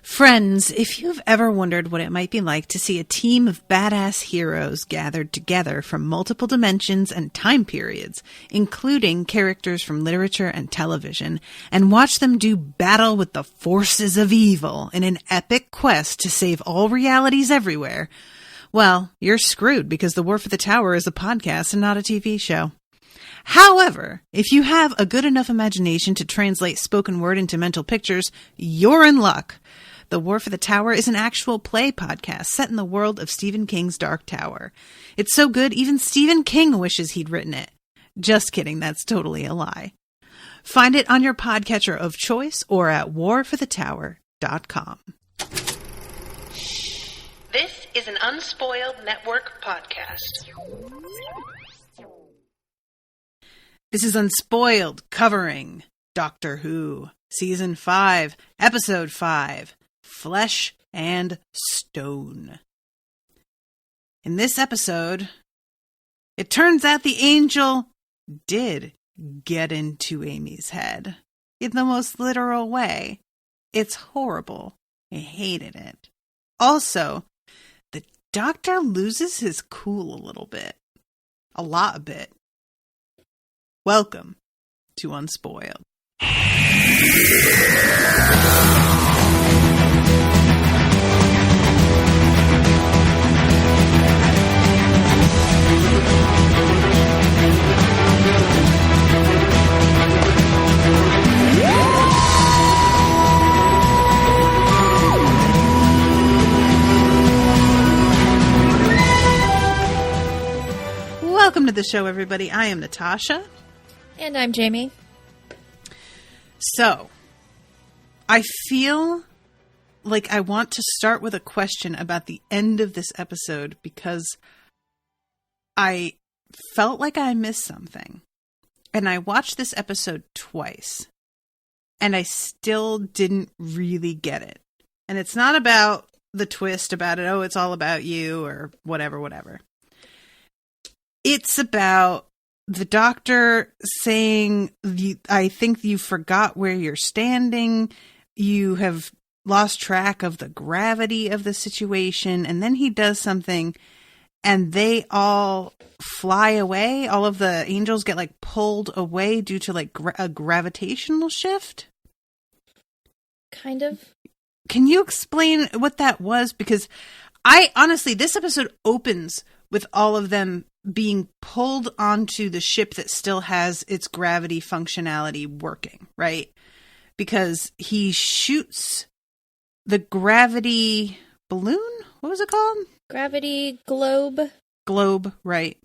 Friends, if you've ever wondered what it might be like to see a team of badass heroes gathered together from multiple dimensions and time periods, including characters from literature and television, and watch them do battle with the forces of evil in an epic quest to save all realities everywhere, well, you're screwed because The War for the Tower is a podcast and not a TV show. However, if you have a good enough imagination to translate spoken word into mental pictures, you're in luck. The War for the Tower is an actual play podcast set in the world of Stephen King's Dark Tower. It's so good, even Stephen King wishes he'd written it. Just kidding, that's totally a lie. Find it on your podcatcher of choice or at warforthetower.com. This is an Unspoiled Network podcast. This is Unspoiled, covering Doctor Who, Season 5, Episode 5, Flesh and Stone. In this episode, it turns out the angel did get into Amy's head. In the most literal way. It's horrible. I hated it. Also, the doctor loses his cool a little bit. A lot of it. Welcome to Unspoiled. Welcome to the show, everybody. I am Natasha. And I'm Jamie. So, I feel like I want to start with a question about the end of this episode because I felt like I missed something. And I watched this episode twice. And I still didn't really get it. And it's not about the twist about it, oh, it's all about you, or whatever. It's about the doctor saying, I think you forgot where you're standing. You have lost track of the gravity of the situation. And then he does something and they all fly away. All of the angels get like pulled away due to like a gravitational shift. Kind of. Can you explain what that was? Because I honestly, this episode opens with all of them being pulled onto the ship that still has its gravity functionality working, right? Because he shoots the gravity balloon? What was it called? Gravity globe. Globe, right.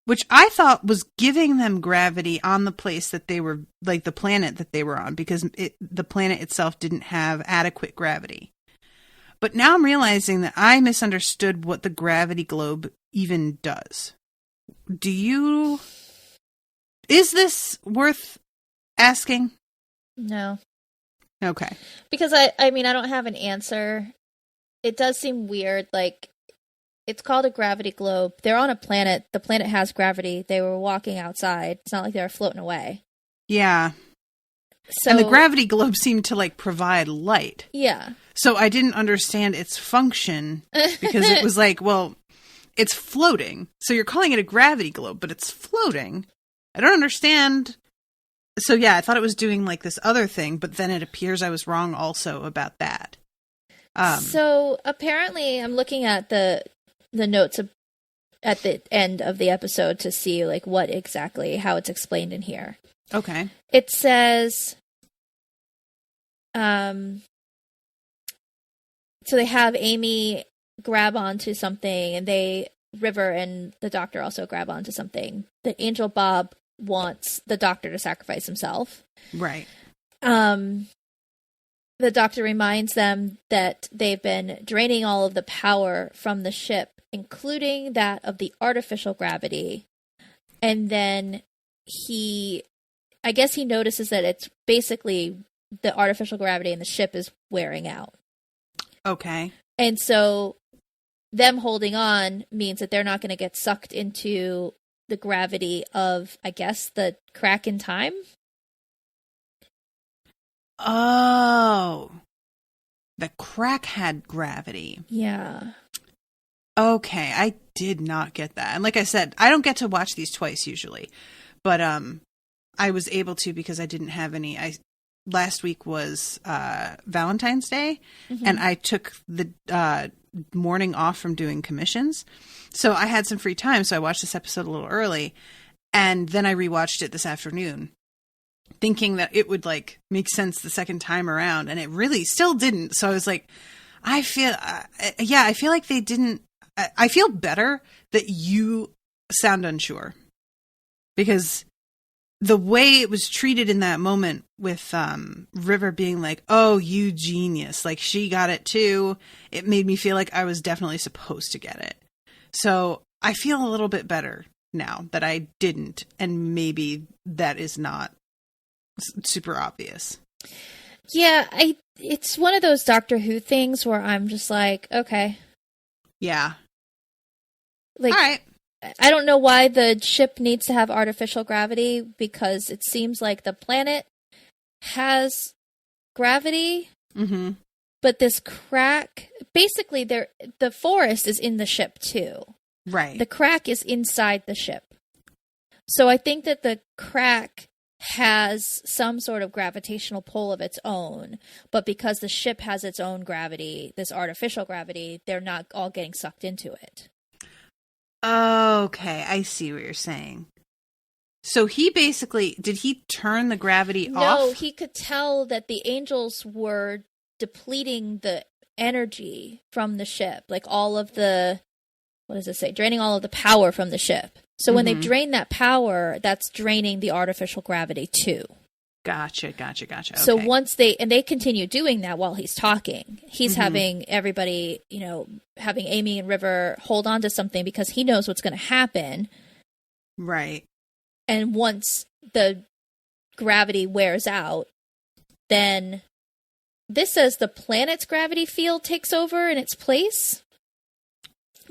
Which I thought was giving them gravity on the place that they were, like the planet that they were on, because the planet itself didn't have adequate gravity. But now I'm realizing that I misunderstood what the gravity globe even does. Is this worth asking? No. Okay. Because I mean, I don't have an answer. It does seem weird. Like, it's called a gravity globe. They're on a planet. The planet has gravity. They were walking outside. It's not like they were floating away. Yeah. So, and the gravity globe seemed to like provide light. Yeah. So I didn't understand its function because it was like, well, it's floating. So you're calling it a gravity globe, but it's floating. I don't understand. So yeah, I thought it was doing like this other thing, but then it appears I was wrong also about that. So apparently I'm looking at the notes at the end of the episode to see like what exactly, how it's explained in here. Okay. It says, so they have Amy grab onto something, and River and the doctor also grab onto something. The Angel Bob wants the doctor to sacrifice himself. Right. The doctor reminds them that they've been draining all of the power from the ship, including that of the artificial gravity. And then I guess he notices that it's basically the artificial gravity in the ship is wearing out. Okay. And so them holding on means that they're not going to get sucked into the gravity of, I guess, the crack in time. Oh. the crack had gravity. Yeah. Okay, I did not get that. And like I said, I don't get to watch these twice usually. But I was able to because I didn't have any. Last week was Valentine's Day, and I took the morning off from doing commissions. So I had some free time, so I watched this episode a little early, and then I rewatched it this afternoon, thinking that it would like make sense the second time around, and it really still didn't. So I was like, I feel like they didn't. I feel better that you sound unsure, because the way it was treated in that moment with River being like, oh, you genius, like she got it too, it made me feel like I was definitely supposed to get it. So I feel a little bit better now that I didn't, and maybe that is not super obvious. Yeah, it's one of those Doctor Who things where I'm just like, okay. Yeah. Like, all right. I don't know why the ship needs to have artificial gravity, because it seems like the planet has gravity, but this crack, basically the forest is in the ship too. Right. The crack is inside the ship. So I think that the crack has some sort of gravitational pull of its own, but because the ship has its own gravity, this artificial gravity, they're not all getting sucked into it. Okay, I see what you're saying. So he basically, did he turn the gravity off? No, he could tell that the angels were depleting the energy from the ship, like all of the, what does it say? Draining all of the power from the ship. So when they drain that power, that's draining the artificial gravity too. Gotcha. Okay. So once they continue doing that while he's talking, he's having everybody, having Amy and River hold on to something because he knows what's going to happen. Right. And once the gravity wears out, then this says the planet's gravity field takes over in its place.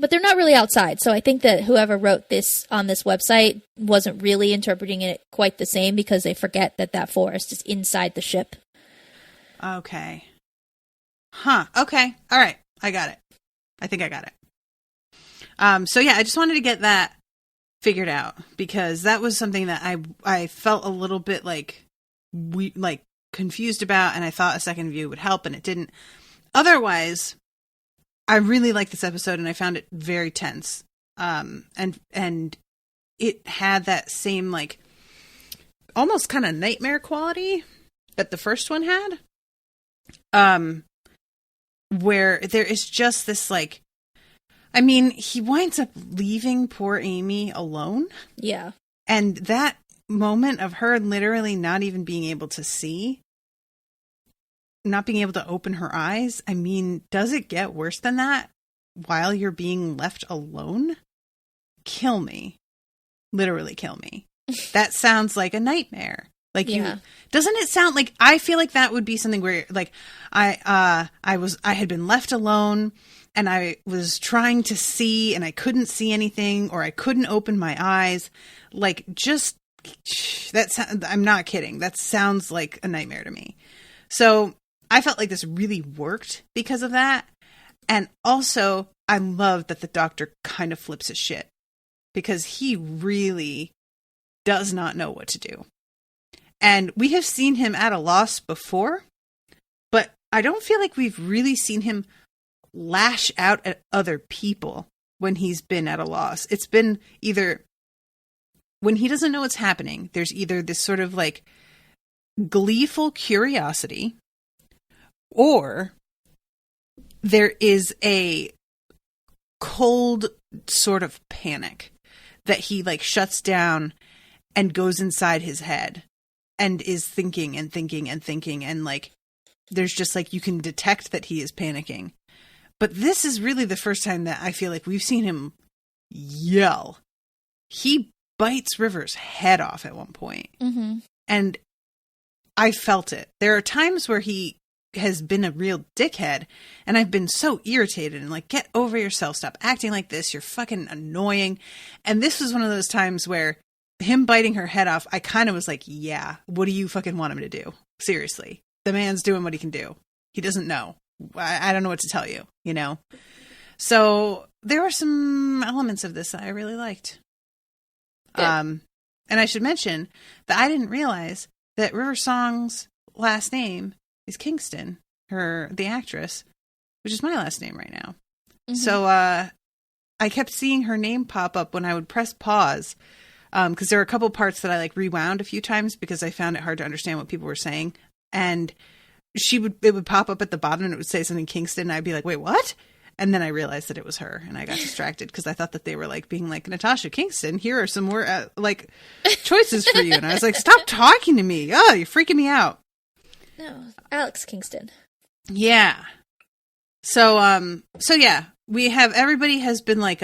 But they're not really outside, so I think that whoever wrote this on this website wasn't really interpreting it quite the same, because they forget that forest is inside the ship. Okay. Huh. Okay. All right. I got it. I think I got it. So yeah, I just wanted to get that figured out, because that was something that I felt a little bit confused about, and I thought a second view would help, and it didn't. Otherwise, I really liked this episode, and I found it very tense. And it had that same, almost kind of nightmare quality that the first one had. Where there is just this, he winds up leaving poor Amy alone. Yeah. And that moment of her literally not even being able to see, not being able to open her eyes. I mean, does it get worse than that while you're being left alone? Kill me. Literally kill me. That sounds like a nightmare. Doesn't it sound like, I feel like that would be something where I had been left alone, and I was trying to see, and I couldn't see anything, or I couldn't open my eyes. I'm not kidding. That sounds like a nightmare to me. So I felt like this really worked because of that. And also, I love that the Doctor kind of flips his shit, because he really does not know what to do. And we have seen him at a loss before, but I don't feel like we've really seen him lash out at other people when he's been at a loss. It's been either when he doesn't know what's happening, there's either this sort of gleeful curiosity, or there is a cold sort of panic that he shuts down and goes inside his head and is thinking and thinking and thinking. And there's just you can detect that he is panicking. But this is really the first time that I feel like we've seen him yell. He bites River's head off at one point. Mm-hmm. And I felt it. There are times where he has been a real dickhead, and I've been so irritated and get over yourself, stop acting like this, you're fucking annoying. And this was one of those times where him biting her head off, I kind of was like, yeah, what do you fucking want him to do? Seriously, the man's doing what he can do. He doesn't know. I don't know what to tell you, you know? So there were some elements of this that I really liked. Good. And I should mention that I didn't realize that River Song's last name is Kingston, the actress, which is my last name right now. Mhm. So I kept seeing her name pop up when I would press pause, because there were a couple parts that I like rewound a few times because I found it hard to understand what people were saying. And it would pop up at the bottom and it would say something Kingston, and I'd be like, wait, what? And then I realized that it was her, and I got distracted because I thought that they were like being like, Natasha Kingston, here are some more like choices for you. And I was like, stop talking to me. Oh, you're freaking me out. No, Alex Kingston. Yeah. So yeah, everybody has been like,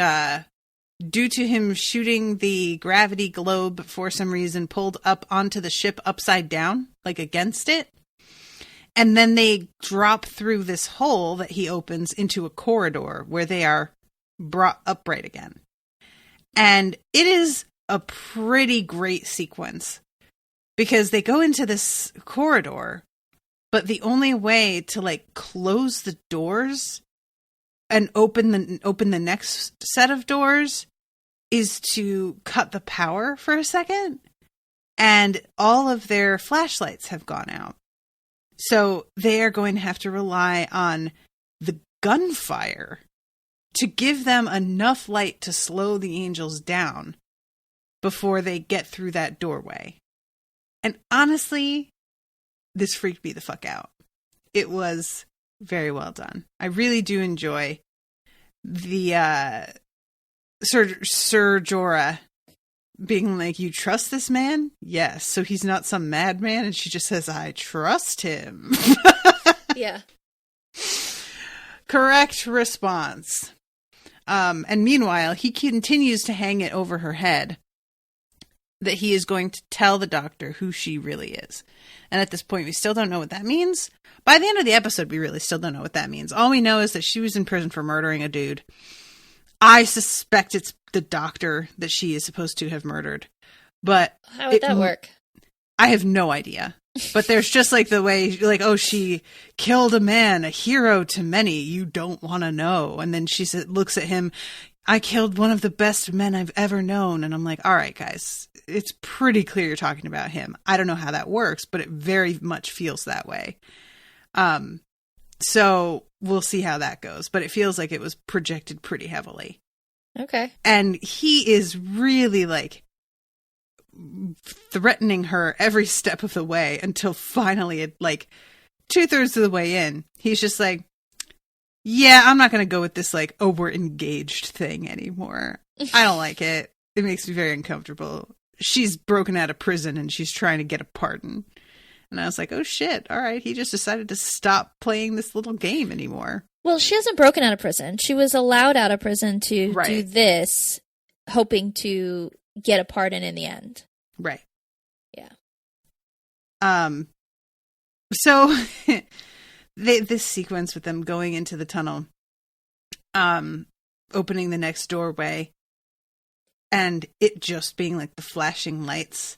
due to him shooting the gravity globe for some reason, pulled up onto the ship upside down, like against it. And then they drop through this hole that he opens into a corridor where they are brought upright again. And it is a pretty great sequence because they go into this corridor, but the only way to like close the doors and open the next set of doors is to cut the power for a second. And all of their flashlights have gone out. So they are going to have to rely on the gunfire to give them enough light to slow the angels down before they get through that doorway. And honestly, this freaked me the fuck out. It was very well done. I really do enjoy the Sir Jorah being like, you trust this man? Yes. So he's not some madman. And she just says, I trust him. Yeah. Correct response. And meanwhile, he continues to hang it over her head that he is going to tell the doctor who she really is. And at this point, we still don't know what that means. By the end of the episode, we really still don't know what that means. All we know is that she was in prison for murdering a dude. I suspect it's the doctor that she is supposed to have murdered. But how would that work? I have no idea. But there's just like the way, like, oh, she killed a man, a hero to many. You don't want to know. And then she looks at him. I killed one of the best men I've ever known. And I'm like, all right, guys, it's pretty clear you're talking about him. I don't know how that works, but it very much feels that way. So we'll see how that goes. But it feels like it was projected pretty heavily. Okay. And he is really like threatening her every step of the way until finally, at like 2/3 of the way in, he's just like, yeah, I'm not going to go with this like, oh, we're engaged thing anymore. I don't like it. It makes me very uncomfortable. She's broken out of prison and she's trying to get a pardon. And I was like, oh shit, all right. He just decided to stop playing this little game anymore. Well, she hasn't broken out of prison. She was allowed out of prison to Right. do this, hoping to get a pardon in the end. Right. Yeah. So this sequence with them going into the tunnel, opening the next doorway, and it just being like the flashing lights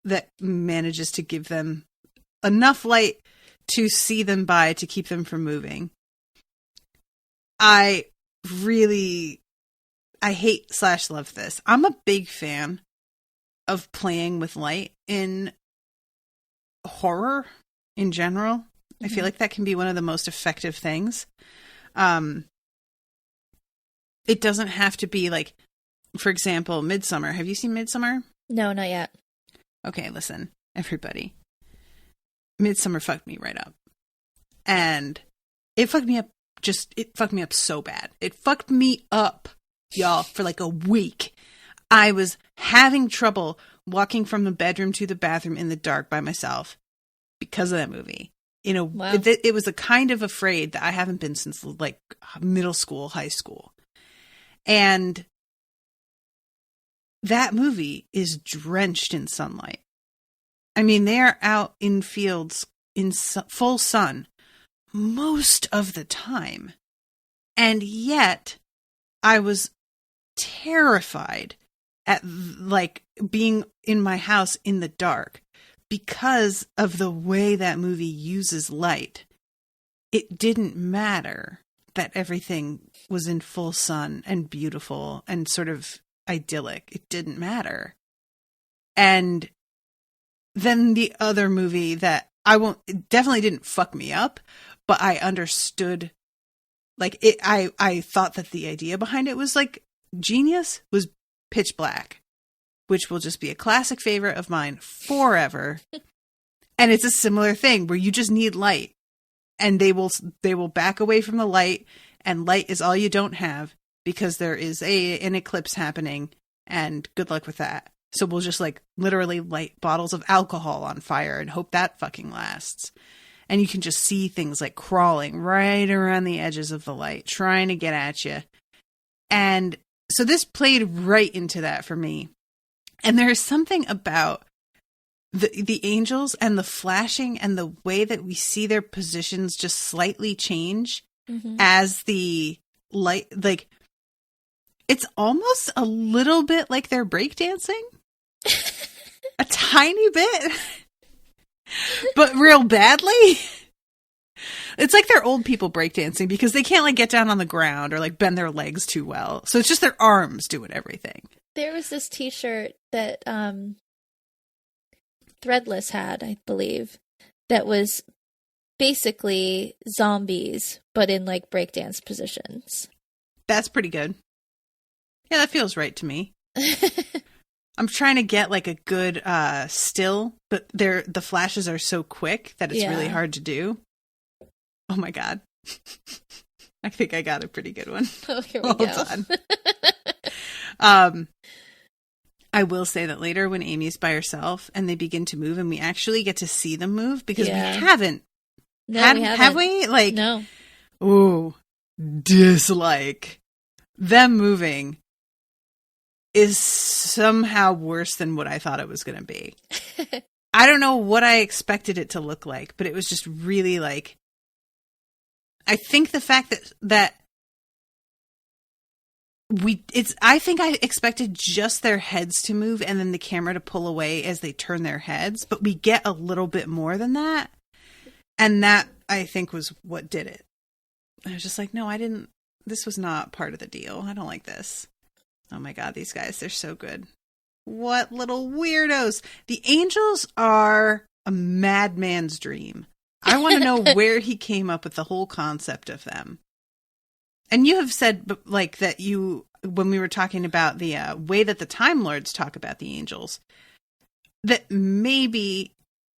that manages to give them enough light to see them by to keep them from moving. I hate/love this. I'm a big fan of playing with light in horror in general. I feel like that can be one of the most effective things. It doesn't have to be like, for example, Midsummer. Have you seen Midsummer? No, not yet. Okay, listen, everybody. Midsummer fucked me right up. And it fucked me up so bad. It fucked me up, y'all, for like a week. I was having trouble walking from the bedroom to the bathroom in the dark by myself because of that movie. Wow. It was a kind of afraid that I haven't been since like middle school, high school. And that movie is drenched in sunlight. I mean, they are out in fields in full sun most of the time. And yet I was terrified at like being in my house in the dark because of the way that movie uses light. it didn't matter that everything was in full sun and beautiful and sort of idyllic. It didn't matter. And then the other movie that it definitely didn't fuck me up, but I understood, like, I thought that the idea behind it was, like, genius, was Pitch Black, which will just be a classic favorite of mine forever. And it's a similar thing where you just need light, and they will back away from the light, and light is all you don't have because there is an eclipse happening, and good luck with that. So we'll just, like, literally light bottles of alcohol on fire and hope that fucking lasts. And you can just see things, like, crawling right around the edges of the light, trying to get at you. And so this played right into that for me. And there is something about the angels and the flashing and the way that we see their positions just slightly change as the light, like, it's almost a little bit like they're breakdancing. A tiny bit. But real badly. It's like they're old people breakdancing because they can't, like, get down on the ground or, like, bend their legs too well. So it's just their arms doing everything. There was this t-shirt that Threadless had, I believe, that was basically zombies, but in, like, breakdance positions. That's pretty good. Yeah, that feels right to me. I'm trying to get, like, a good still, but the flashes are so quick that it's really hard to do. Oh my god. I think I got a pretty good one. Oh, here we go. I will say that later when Amy's by herself and they begin to move and we actually get to see them move because we haven't. No, we haven't. Have we? Like, no. Ooh, dislike. Them moving is somehow worse than what I thought it was going to be. I don't know what I expected it to look like, but it was just really, like, I think the fact that I think I expected just their heads to move and then the camera to pull away as they turn their heads, but we get a little bit more than that. And that, I think, was what did it. I was just like, no, this was not part of the deal. I don't like this. Oh my god, these guys, they're so good. What little weirdos. The angels are a madman's dream. I want to know where he came up with the whole concept of them. And you have said, like, that when we were talking about the way that the Time Lords talk about the angels, that maybe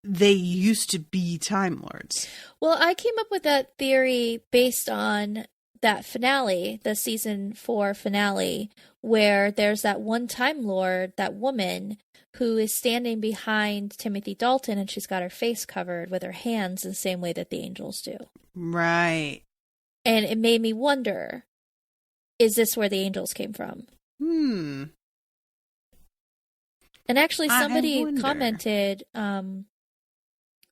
they used to be Time Lords. Well, I came up with that theory based on that finale, the season 4 finale, where there's that one Time Lord, that woman, who is standing behind Timothy Dalton, and she's got her face covered with her hands the same way that the angels do. Right. And it made me wonder, is this where the angels came from? And actually, somebody commented, I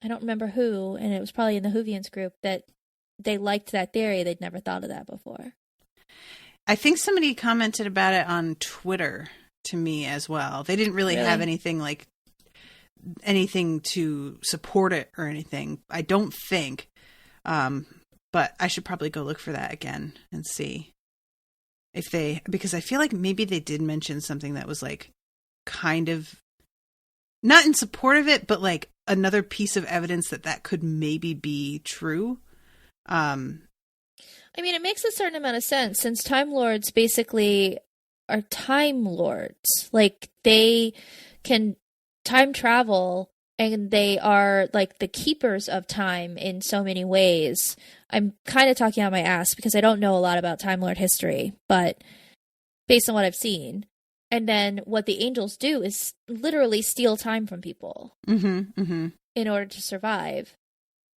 don't remember who, and it was probably in the Whovians group, that they liked that theory. They'd never thought of that before. I think somebody commented about it on Twitter to me as well. They didn't really have anything to support it or anything. I don't think. But I should probably go look for that again and see because I feel like maybe they did mention something that was, like, kind of not in support of it, but, like, another piece of evidence that could maybe be true. I mean, it makes a certain amount of sense since Time Lords basically are Time Lords. Like, they can time travel and they are, like, the keepers of time in so many ways. I'm kind of talking out my ass because I don't know a lot about Time Lord history, but based on what I've seen. And then what the angels do is literally steal time from people in order to survive.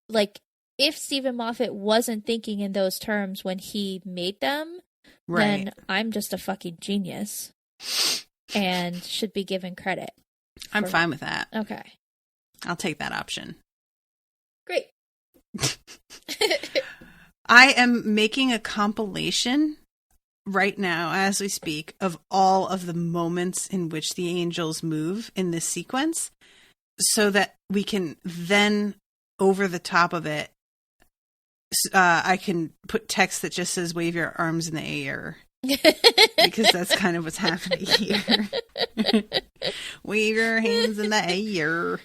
Like, if Stephen Moffat wasn't thinking in those terms when he made them, then I'm just a fucking genius and should be given credit. I'm fine with that. Okay. I'll take that option. Great. I am making a compilation right now as we speak of all of the moments in which the angels move in this sequence so that we can then, over the top of it, I can put text that just says wave your arms in the air. Because that's kind of what's happening here. Wave your hands in the air.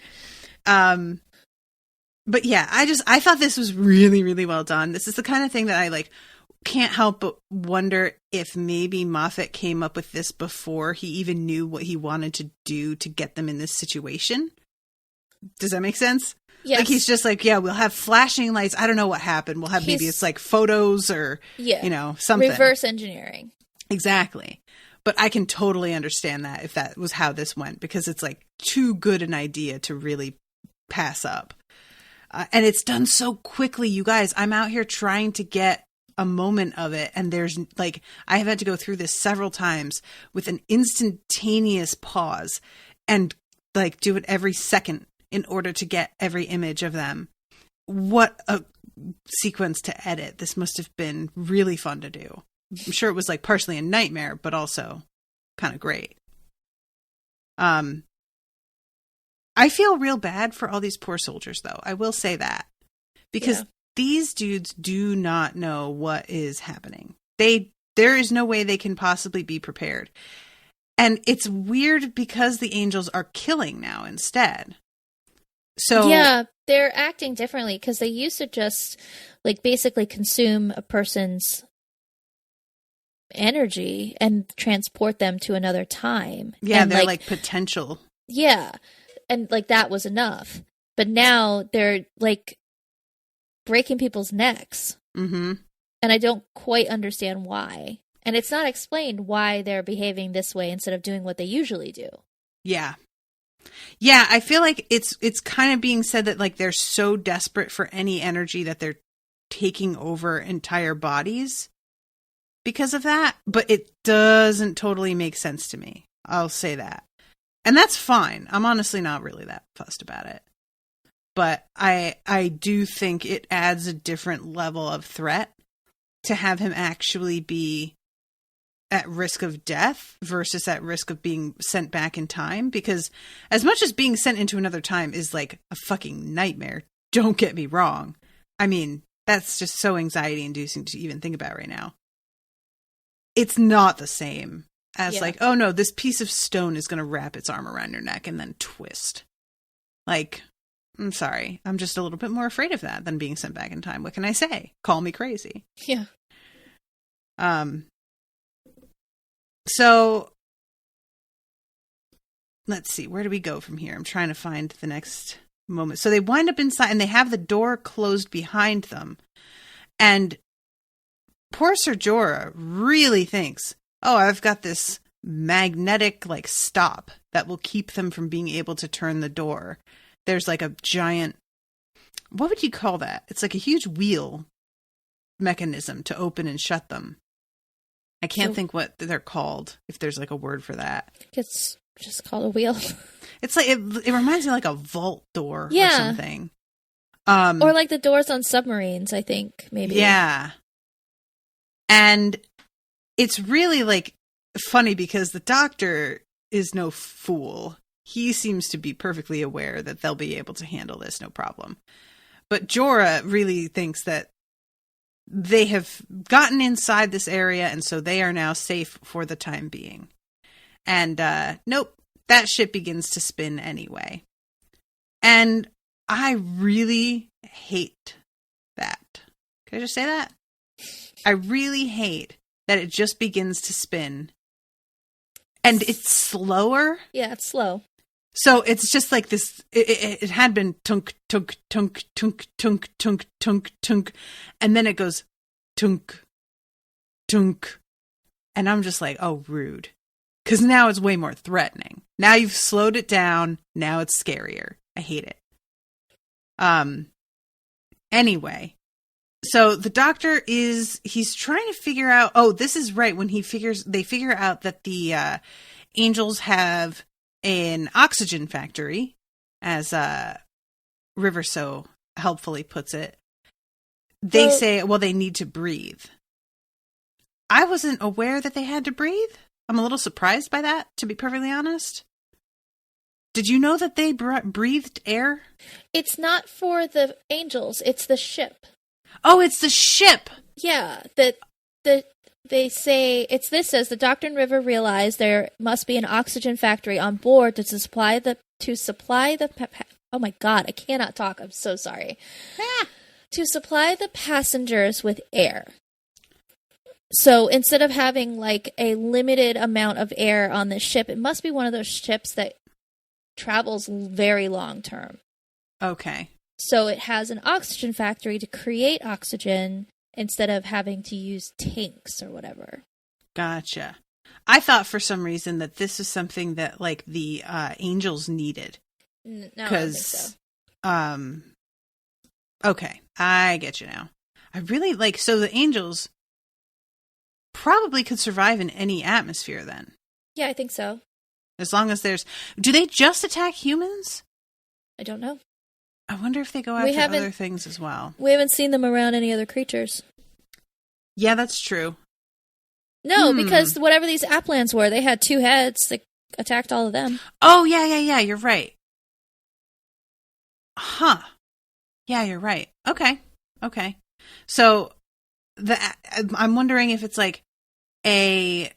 But yeah, I thought this was really, really well done. This is the kind of thing that I like can't help but wonder if maybe Moffat came up with this before he even knew what he wanted to do to get them in this situation. Does that make sense? Yes. Like he's just like, yeah, we'll have flashing lights. I don't know what happened. We'll have maybe it's like photos or, something. Reverse engineering. Exactly. But I can totally understand that if that was how this went, because it's like too good an idea to really pass up. And it's done so quickly, you guys. I'm out here trying to get a moment of it. And there's like, I have had to go through this several times with an instantaneous pause and like do it every second in order to get every image of them. What a sequence to edit. This must have been really fun to do. I'm sure it was like partially a nightmare, but also kind of great. I feel real bad for all these poor soldiers, though. I will say that. Because these dudes do not know what is happening. There is no way they can possibly be prepared. And it's weird because the angels are killing now instead. So yeah, they're acting differently because they used to just like basically consume a person's energy and transport them to another time. Yeah, and they're like potential. Yeah. And like that was enough. But now they're like breaking people's necks. Mm-hmm. And I don't quite understand why. And it's not explained why they're behaving this way instead of doing what they usually do. Yeah. Yeah, I feel like it's kind of being said that like they're so desperate for any energy that they're taking over entire bodies because of that, but it doesn't totally make sense to me. I'll say that. And that's fine. I'm honestly not really that fussed about it. But I do think it adds a different level of threat to have him actually be at risk of death versus at risk of being sent back in time. Because as much as being sent into another time is like a fucking nightmare, don't get me wrong. I mean, that's just so anxiety inducing to even think about right now. It's not the same as like, oh no, this piece of stone is going to wrap its arm around your neck and then twist. Like, I'm sorry. I'm just a little bit more afraid of that than being sent back in time. What can I say? Call me crazy. Yeah. So let's see. Where do we go from here? I'm trying to find the next moment. So they wind up inside and they have the door closed behind them. And poor Sir Jorah really thinks, oh, I've got this magnetic like stop that will keep them from being able to turn the door. There's like a giant, what would you call that? It's like a huge wheel mechanism to open and shut them. I can't think what they're called, if there's like a word for that. I think it's just called a wheel. It's like, it reminds me of like a vault door or something. Or like the doors on submarines, I think, maybe. Yeah. And it's really like funny because the doctor is no fool. He seems to be perfectly aware that they'll be able to handle this, no problem. But Jorah really thinks that they have gotten inside this area, and so they are now safe for the time being. And nope, that ship begins to spin anyway. And I really hate that. Can I just say that? I really hate that it just begins to spin. And it's slower. Yeah, it's slow. So it's just like this, it had been tunk, tunk, tunk, tunk, tunk, tunk, tunk, tunk, and then it goes tunk, tunk, and I'm just like, oh, rude. Because now it's way more threatening. Now you've slowed it down, now it's scarier. I hate it. Anyway, so the doctor he's trying to figure out, oh, this is right, when they figure out that the angels have an oxygen factory, as River so helpfully puts it. They say, well, they need to breathe. I wasn't aware that they had to breathe. I'm a little surprised by that, to be perfectly honest. Did you know that they breathed air? It's not for the angels, it's the ship. Oh, it's the ship. Yeah, they say it's this says the Doctor and River realize there must be an oxygen factory on board to supply the oh my god, I cannot talk. I'm so sorry. To supply the passengers with air. So instead of having like a limited amount of air on the ship, it must be one of those ships that travels very long term. Okay. So it has an oxygen factory to create oxygen instead of having to use tanks or whatever. Gotcha. I thought for some reason that this is something that like the angels needed. No, I don't think so. Okay, I get you now. I really like, so the angels probably could survive in any atmosphere then. Yeah, I think so. As long as do they just attack humans? I don't know. I wonder if they go after other things as well. We haven't seen them around any other creatures. Yeah, that's true. No, because whatever these Applans were, they had 2 heads that attacked all of them. Oh, yeah, you're right. Huh. Yeah, you're right. Okay. So I'm wondering if it's like a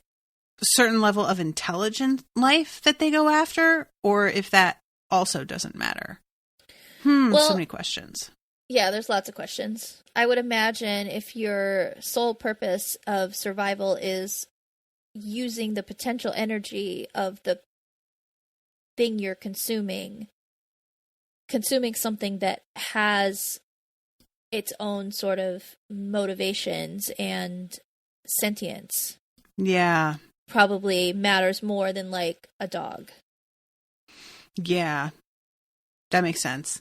certain level of intelligent life that they go after, or if that also doesn't matter. Well, so many questions. Yeah, there's lots of questions. I would imagine if your sole purpose of survival is using the potential energy of the thing you're consuming something that has its own sort of motivations and sentience. Yeah. Probably matters more than like a dog. Yeah. That makes sense.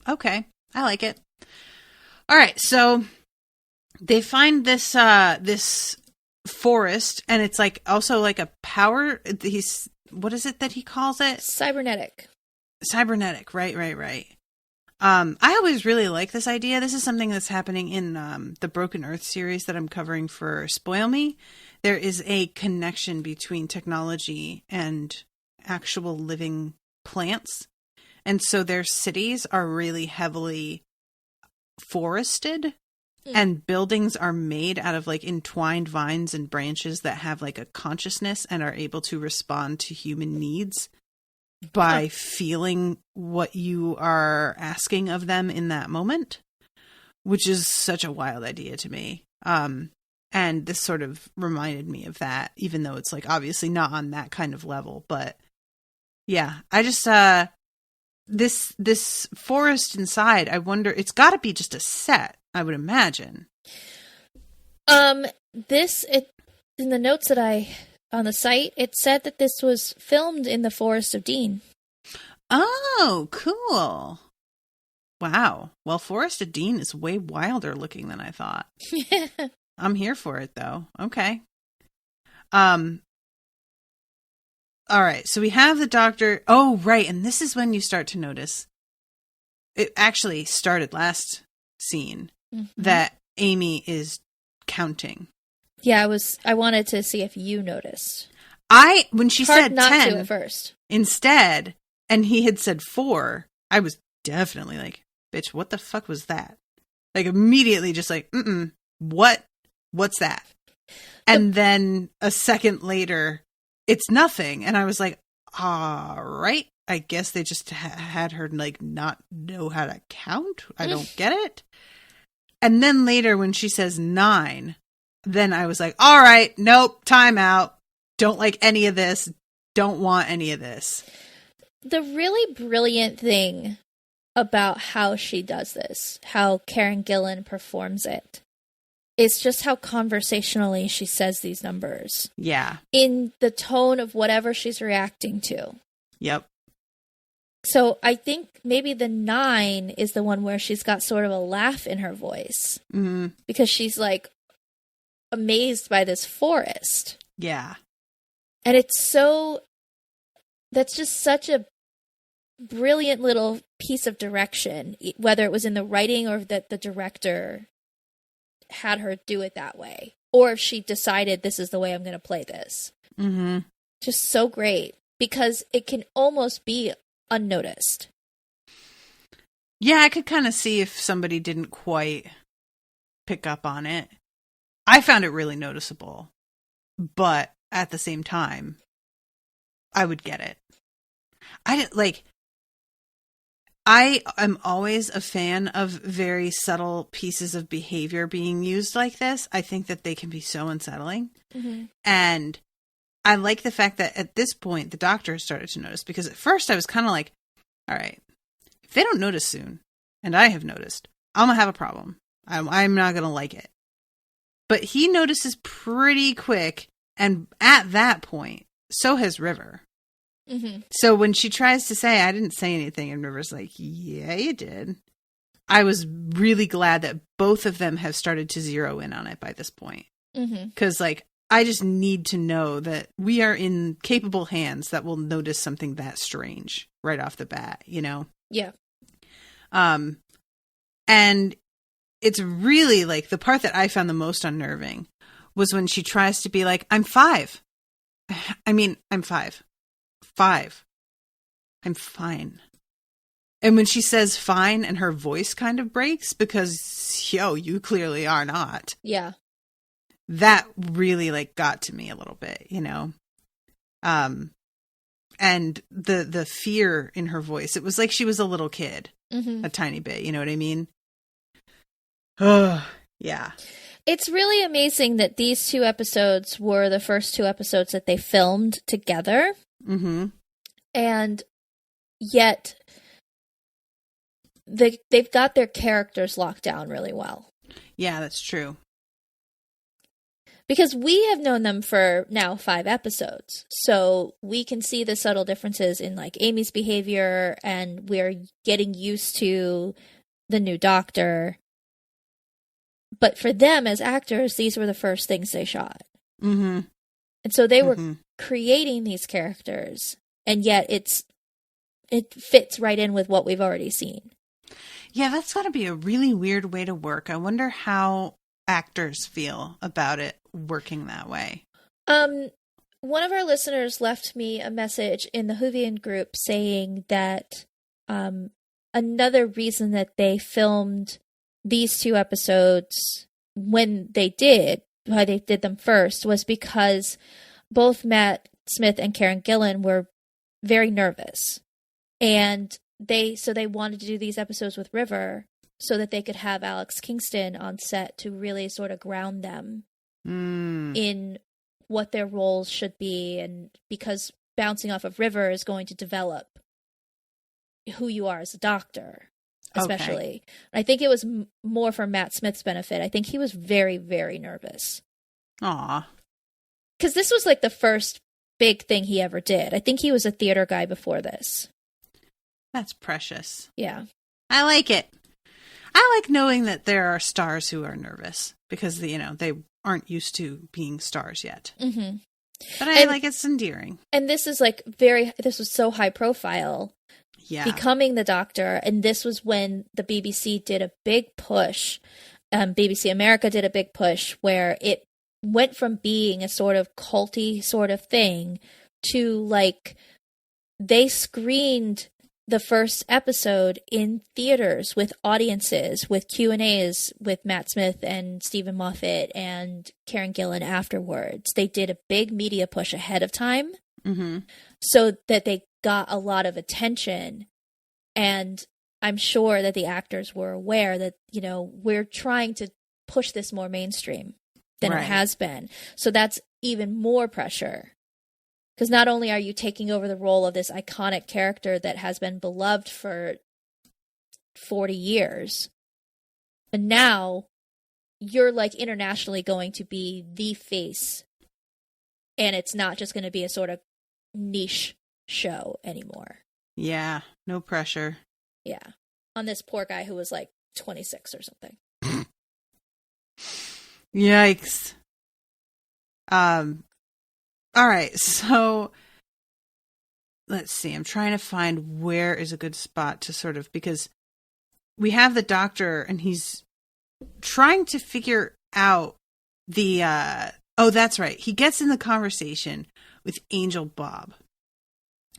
Okay. I like it. All right. So they find this, this forest, and it's like also like a power. What is it that he calls it? Cybernetic. Right. I always really like this idea. This is something that's happening in the Broken Earth series that I'm covering for Spoil Me. There is a connection between technology and actual living plants. And so their cities are really heavily forested, and buildings are made out of like entwined vines and branches that have like a consciousness and are able to respond to human needs by feeling what you are asking of them in that moment, which is such a wild idea to me. And this sort of reminded me of that, even though it's like obviously not on that kind of level. But yeah, I just this forest inside, I wonder, it's got to be just a set, I would imagine. In the notes that I on the site, it said that this was filmed in the Forest of Dean. Oh, cool. Wow. Well, Forest of Dean is way wilder looking than I thought. I'm here for it, though. Okay. All right. So we have the doctor. Oh, right. And this is when you start to notice. It actually started last scene that Amy is counting. Yeah, I wanted to see if you noticed. When she Hard said not 10 to at first. Instead, and he had said 4, I was definitely like, bitch, what the fuck was that? Like immediately just like, what's that? And then a second later, it's nothing. And I was like, all right, I guess they just had her like not know how to count. I don't get it. And then later when she says 9, then I was like, all right, nope, time out. Don't like any of this. Don't want any of this. The really brilliant thing about how she does this, how Karen Gillan performs it, is just how conversationally she says these numbers. Yeah. In the tone of whatever she's reacting to. Yep. So I think maybe the 9 is the one where she's got sort of a laugh in her voice. Mm-hmm. Because she's like amazed by this forest. Yeah. And that's just such a brilliant little piece of direction, whether it was in the writing or that the director had her do it that way, or if she decided this is the way I'm going to play this. Mm-hmm. Just so great, because it can almost be unnoticed. Yeah, I could kind of see if somebody didn't quite pick up on it. I found it really noticeable, but at the same time, I would get it. I am always a fan of very subtle pieces of behavior being used like this. I think that they can be so unsettling. Mm-hmm. And I like the fact that at this point, the doctor has started to notice, because at first I was kind of like, all right, if they don't notice soon, and I have noticed, I'm going to have a problem. I'm not going to like it. But he notices pretty quick. And at that point, so has River. Mm-hmm. So when she tries to say, I didn't say anything, and River's like, yeah, you did. I was really glad that both of them have started to zero in on it by this point. Because, I just need to know that we are in capable hands that will notice something that strange right off the bat, you know? Yeah. And it's really, the part that I found the most unnerving was when she tries to be like, I'm 5. I'm 5. 5. I'm fine. And when she says fine and her voice kind of breaks because, you clearly are not. Yeah. That really got to me a little bit, you know? And the fear in her voice, it was like she was a little kid, a tiny bit, you know what I mean? Oh, yeah. It's really amazing that these 2 episodes were the first 2 episodes that they filmed together. Mm-hmm. And yet they've got their characters locked down really well. Yeah, that's true. Because we have known them for now 5 episodes. So we can see the subtle differences in Amy's behavior, and we're getting used to the new doctor. But for them as actors, these were the first things they shot. Mm-hmm. And so they were creating these characters, and yet it fits right in with what we've already seen. Yeah, that's got to be a really weird way to work. I wonder how actors feel about it working that way. One of our listeners left me a message in the Whovian group saying that another reason that they filmed these 2 episodes when they did, why they did them first, was because both Matt Smith and Karen Gillan were very nervous. And they wanted to do these episodes with River so that they could have Alex Kingston on set to really sort of ground them in what their roles should be. And because bouncing off of River is going to develop who you are as a doctor, especially. Okay. I think it was more for Matt Smith's benefit. I think he was very, very nervous. Aw. Because this was the first big thing he ever did. I think he was a theater guy before this. That's precious. Yeah. I like it. I like knowing that there are stars who are nervous because, they aren't used to being stars yet. Mm-hmm. But it's endearing. And this is this was so high profile. Yeah. Becoming the doctor. And this was when the BBC did a big push. BBC America did a big push where it went from being a sort of culty sort of thing to they screened the first episode in theaters with audiences, with Q&As with Matt Smith and Stephen Moffat and Karen Gillan afterwards. They did a big media push ahead of time so that they got a lot of attention. And I'm sure that the actors were aware that, we're trying to push this more mainstream than it has been. So that's even more pressure. Because not only are you taking over the role of this iconic character that has been beloved for 40 years, but now you're internationally going to be the face. And it's not just going to be a sort of niche show anymore. Yeah, no pressure. Yeah. On this poor guy who was 26 or something. Yikes. All right, so let's see. I'm trying to find where is a good spot to sort of, because we have the doctor and he's trying to figure out the, oh, that's right. He gets in the conversation with Angel Bob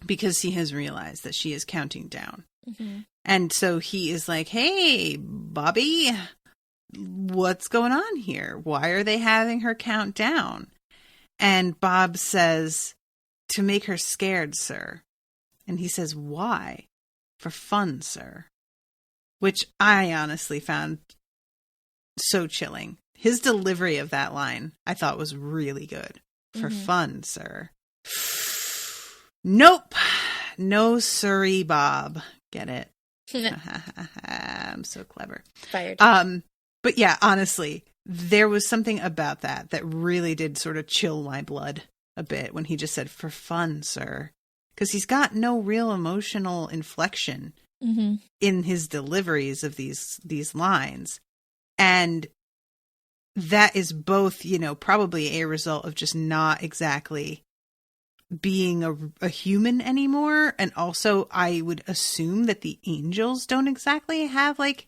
because he has realized that she is counting down. Mm-hmm. And so he is like, hey, Bobby, what's going on here? Why are they having her count down? And Bob says, to make her scared, sir. And he says, why? For fun, sir. Which I honestly found so chilling. His delivery of that line, I thought was really good. For fun, sir. Nope. No siree, Bob. Get it? I'm so clever. Fired. But yeah, honestly, there was something about that really did sort of chill my blood a bit when he just said, for fun, sir. Because he's got no real emotional inflection in his deliveries of these lines. And that is both, probably a result of just not exactly being a human anymore. And also, I would assume that the angels don't exactly have, like,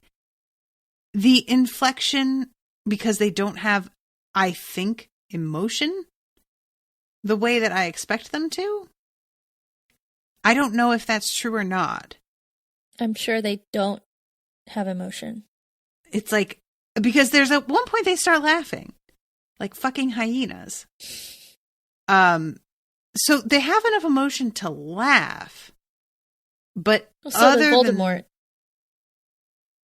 the inflection because they don't have, I think, emotion the way that I expect them to. I don't know if that's true or not. I'm sure they don't have emotion. It's like, because there's at one point they start laughing like fucking hyenas. So they have enough emotion to laugh, but well, so other than Voldemort.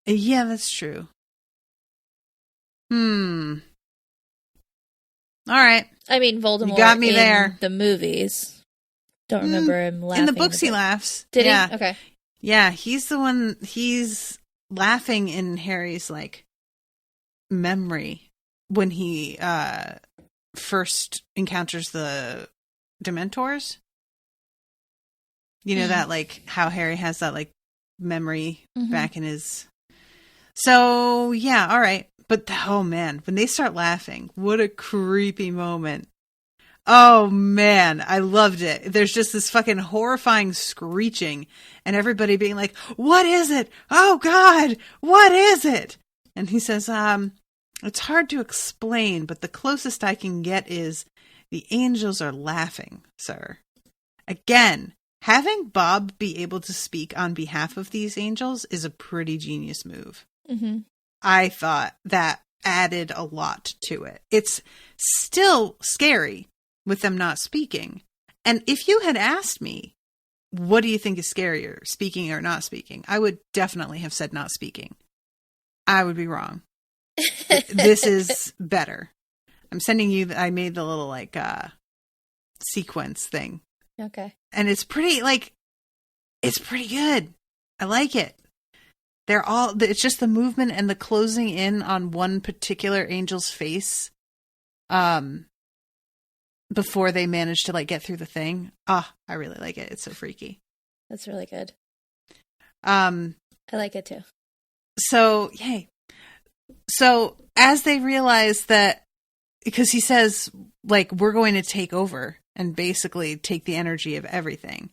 Yeah, that's true. All right. I mean, Voldemort. You got me in there. The movies. Don't remember him laughing. In the books, he laughs. Did he? Okay. Yeah, he's the one. He's laughing in Harry's like memory when he first encounters the Dementors. You know that, like, how Harry has that like memory back in his. So yeah, all right. But oh man, when they start laughing, what a creepy moment. Oh man, I loved it. There's just this fucking horrifying screeching and everybody being like, what is it? Oh God, what is it? And he says, it's hard to explain, but the closest I can get is the angels are laughing, sir. Again, having Bob be able to speak on behalf of these angels is a pretty genius move. I thought that added a lot to it. It's still scary with them not speaking. And if you had asked me, what do you think is scarier, speaking or not speaking? I would definitely have said not speaking. I would be wrong. This is better. I'm sending you, I made the little like sequence thing. Okay. And it's pretty good. I like it. It's just the movement and the closing in on one particular angel's face before they manage to like get through the thing. I really like it. It's so freaky. That's really good. I like it too. So, yay. So as they realize that, because he says, like, we're going to take over and basically take the energy of everything.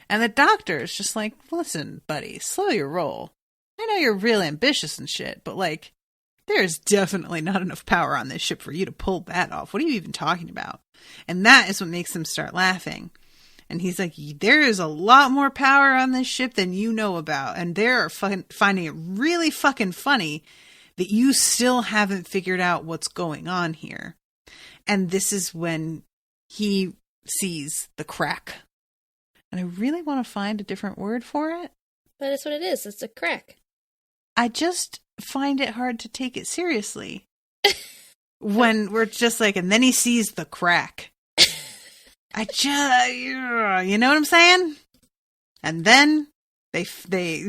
And the doctor is just like, listen, buddy, slow your roll. I know you're real ambitious and shit, but like, there's definitely not enough power on this ship for you to pull that off. What are you even talking about? And that is what makes them start laughing. And he's like, there is a lot more power on this ship than you know about. And they're finding it really fucking funny that you still haven't figured out what's going on here. And this is when he sees the crack. And I really want to find a different word for it. But it's what it is. It's a crack. I just find it hard to take it seriously when we're just like, and then he sees the crack. You know what I'm saying? And then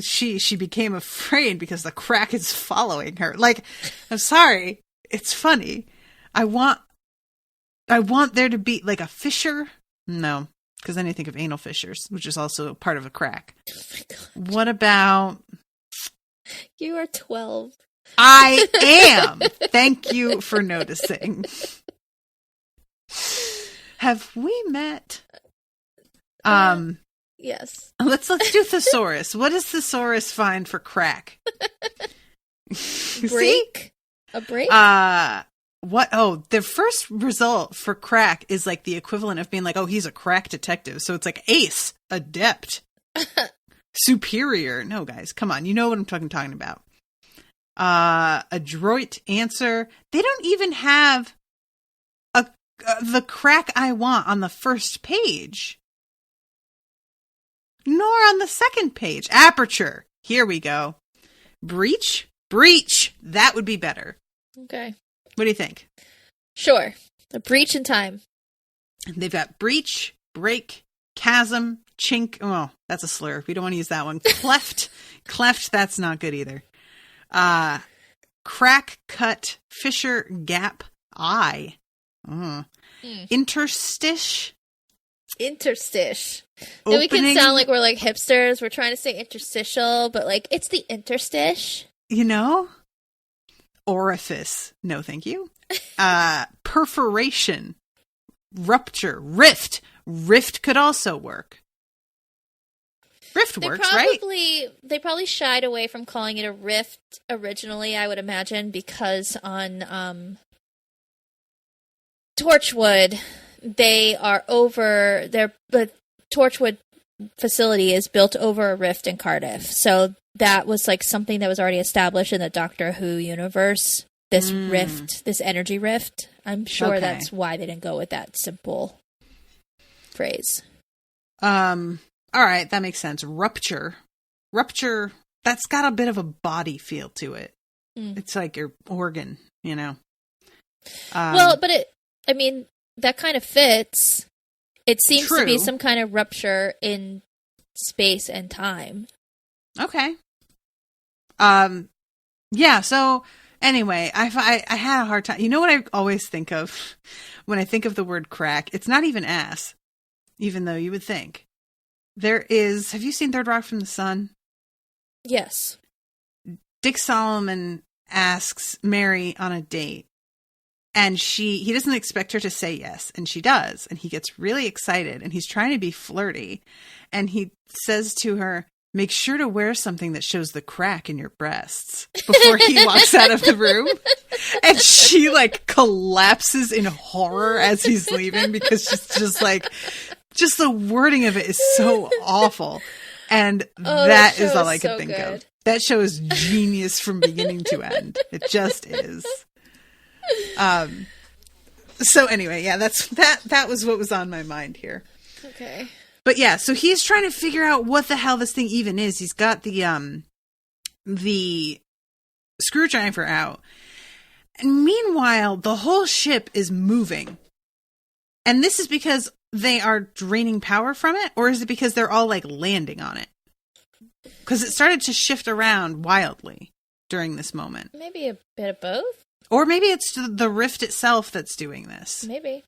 she became afraid because the crack is following her. Like, I'm sorry, it's funny. I want there to be like a fissure. No, because then you think of anal fissures, which is also part of a crack. Oh my God. What about? You are 12. I am. Thank you for noticing. Have we met? Yes. Let's do thesaurus. What does thesaurus find for crack? Break? A break? What? Oh, the first result for crack is like the equivalent of being like, oh, he's a crack detective. So it's like ace, adept, superior. No, guys, come on. You know what I'm talking about. adroit answer. They don't even have the crack I want on the first page, nor on the second page. Aperture. Here we go. Breach. That would be better. Okay. What do you think? Sure. A breach in time. They've got breach, break, chasm, chink. Oh, that's a slur. We don't want to use that one. Cleft. That's not good either. Crack, cut, fissure, gap, eye. Interstice. Then we can sound like we're like hipsters. We're trying to say interstitial, but like it's the interstice. You know? Orifice. No, thank you. Perforation. Rupture. Rift. Rift could also work. Rift works, right? They probably shied away from calling it a rift originally, I would imagine, because on Torchwood, the Torchwood facility is built over a rift in Cardiff. So that was like something that was already established in the Doctor Who universe. This rift, this energy rift. I'm sure that's why they didn't go with that simple phrase. All right, that makes sense. Rupture, that's got a bit of a body feel to it. It's like your organ, you know. Well, but that kind of fits. It seems to be some kind of rupture in space and time. Okay. Yeah, so anyway, I had a hard time. You know what I always think of when I think of the word crack? It's not even ass, even though you would think. Have you seen Third Rock from the Sun? Yes. Dick Solomon asks Mary on a date, and he doesn't expect her to say yes, and she does, and he gets really excited, and he's trying to be flirty, and he says to her, make sure to wear something that shows the crack in your breasts before he walks out of the room. And she like collapses in horror as he's leaving because she's just like, just the wording of it is so awful. And that is all I could think of. That show is genius from beginning to end. It just is. So anyway, yeah, that was what was on my mind here. Okay. But yeah, so he's trying to figure out what the hell this thing even is. He's got the screwdriver out. And meanwhile, the whole ship is moving. And this is because they are draining power from it? Or is it because they're all like landing on it? Because it started to shift around wildly during this moment. Maybe a bit of both? Or maybe it's the rift itself that's doing this. Maybe.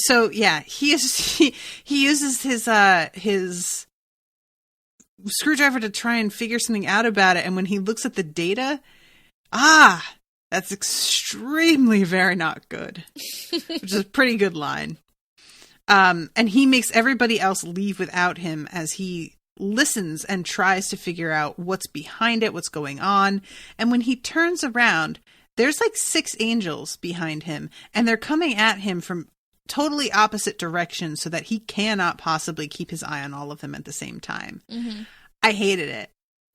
So yeah, he uses his screwdriver to try and figure something out about it, and when he looks at the data, that's extremely very not good. Which is a pretty good line. And he makes everybody else leave without him as he listens and tries to figure out what's behind it, what's going on. And when he turns around, there's like 6 angels behind him, and they're coming at him from totally opposite directions so that he cannot possibly keep his eye on all of them at the same time. Mm-hmm. I hated it.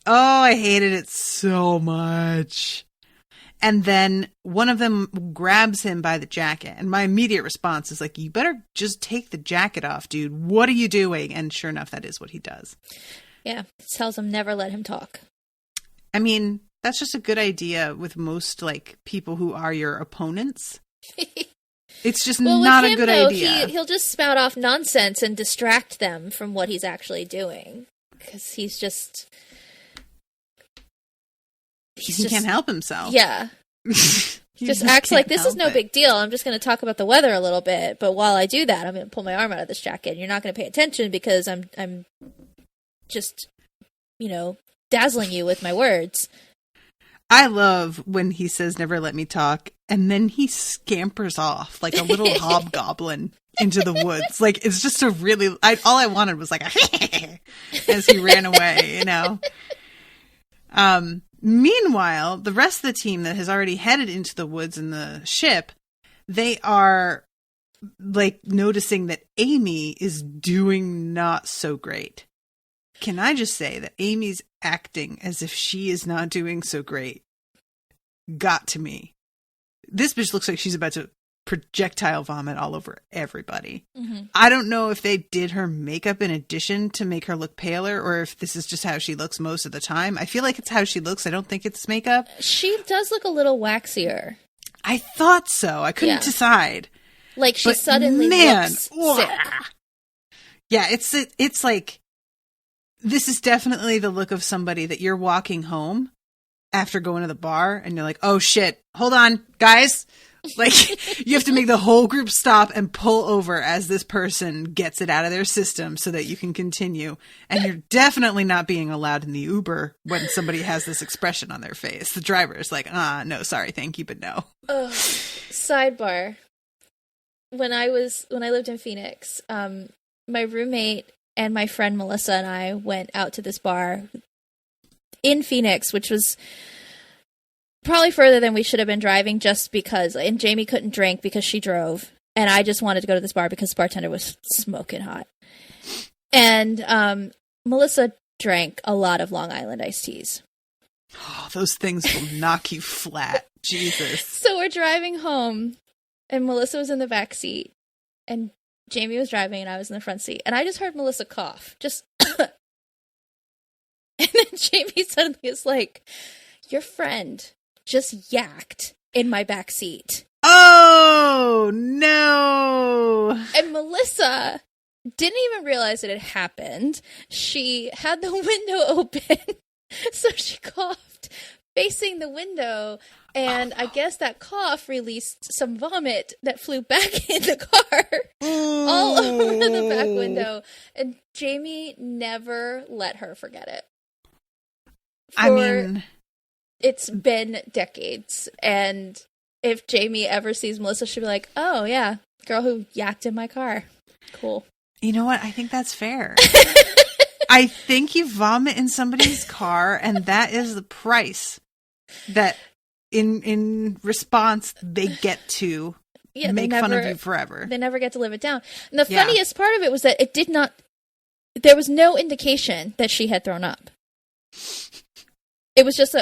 Oh, I hated it so much. And then one of them grabs him by the jacket. And my immediate response is like, you better just take the jacket off, dude. What are you doing? And sure enough, that is what he does. Yeah. Tells him never let him talk. I mean, that's just a good idea with most like people who are your opponents. It's just not a good idea. He'll just spout off nonsense and distract them from what he's actually doing. Because he can't help himself. Yeah. just acts like this is no big deal. I'm just going to talk about the weather a little bit. But while I do that, I'm going to pull my arm out of this jacket. You're not going to pay attention because I'm just, dazzling you with my words. I love when he says, never let me talk. And then he scampers off like a little hobgoblin into the woods. Like, it's just a really, all I wanted was like a as he ran away, Meanwhile, the rest of the team that has already headed into the woods in the ship, they are like noticing that Amy is doing not so great. Can I just say that Amy's acting as if she is not doing so great got to me. This bitch looks like she's about to projectile vomit all over everybody. Mm-hmm. I don't know if they did her makeup in addition to make her look paler, or if this is just how she looks most of the time. I feel like it's how she looks. I don't think it's makeup. She does look a little waxier. I thought so. I couldn't decide. Like she suddenly looks sick. Yeah, it's like, this is definitely the look of somebody that you're walking home after going to the bar and you're like, oh shit, hold on, guys. Like, you have to make the whole group stop and pull over as this person gets it out of their system so that you can continue. And you're definitely not being allowed in the Uber when somebody has this expression on their face. The driver is like, no, sorry, thank you, but no. Sidebar. When I lived in Phoenix, my roommate and my friend Melissa and I went out to this bar in Phoenix, which was probably further than we should have been driving, just because, and Jamie couldn't drink because she drove, and I just wanted to go to this bar because the bartender was smoking hot. And Melissa drank a lot of Long Island iced teas. Oh, those things will knock you flat. Jesus. So we're driving home, and Melissa was in the back seat, and Jamie was driving, and I was in the front seat, and I just heard Melissa cough, just, and then Jamie suddenly is like, your friend just yacked in my back seat. Oh, no. And Melissa didn't even realize it had happened. She had the window open, so she coughed facing the window, and I guess that cough released some vomit that flew back in the car all over the back window, and Jamie never let her forget it. I mean, it's been decades, and if Jamie ever sees Melissa, she'll be like, oh yeah, girl who yacked in my car. Cool. You know what? I think that's fair. I think you vomit in somebody's car, and that is the price that in response they get to make fun of you forever. They never get to live it down. And the funniest part of it was that there was no indication that she had thrown up. It was just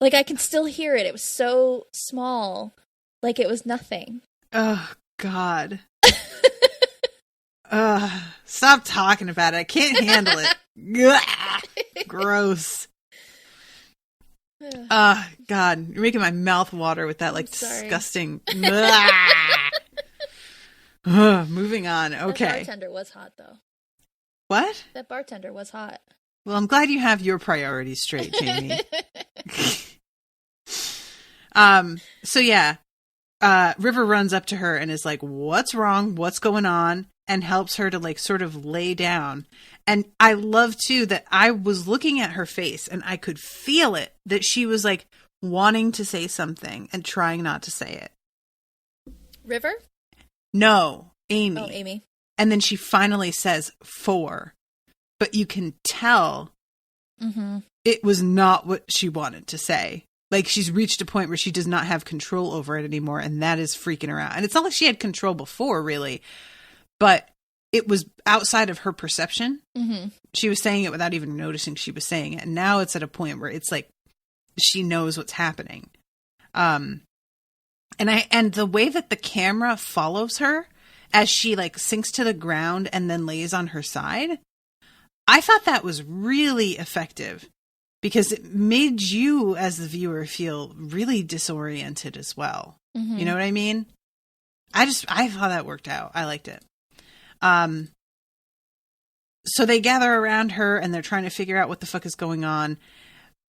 like, I can still hear it. It was so small. Like, it was nothing. Oh, God. Stop talking about it. I can't handle it. Gross. God. You're making my mouth water with that, like, disgusting. Moving on. Okay. That bartender was hot, though. What? That bartender was hot. Well, I'm glad you have your priorities straight, Jamie. So yeah, River runs up to her and is like, what's wrong? What's going on? And helps her to, like, sort of lay down. And I love too that I was looking at her face and I could feel it, that she was like wanting to say something and trying not to say it. River? No, Amy. Oh, Amy. And then she finally says 4. But you can tell it was not what she wanted to say. Like, she's reached a point where she does not have control over it anymore, and that is freaking her out. And it's not like she had control before, really, but it was outside of her perception. Mm-hmm. She was saying it without even noticing she was saying it. And now it's at a point where it's like she knows what's happening. And the way that the camera follows her as she, like, sinks to the ground and then lays on her side, I thought that was really effective because it made you as the viewer feel really disoriented as well. Mm-hmm. You know what I mean? I thought that worked out. I liked it. So they gather around her and they're trying to figure out what the fuck is going on.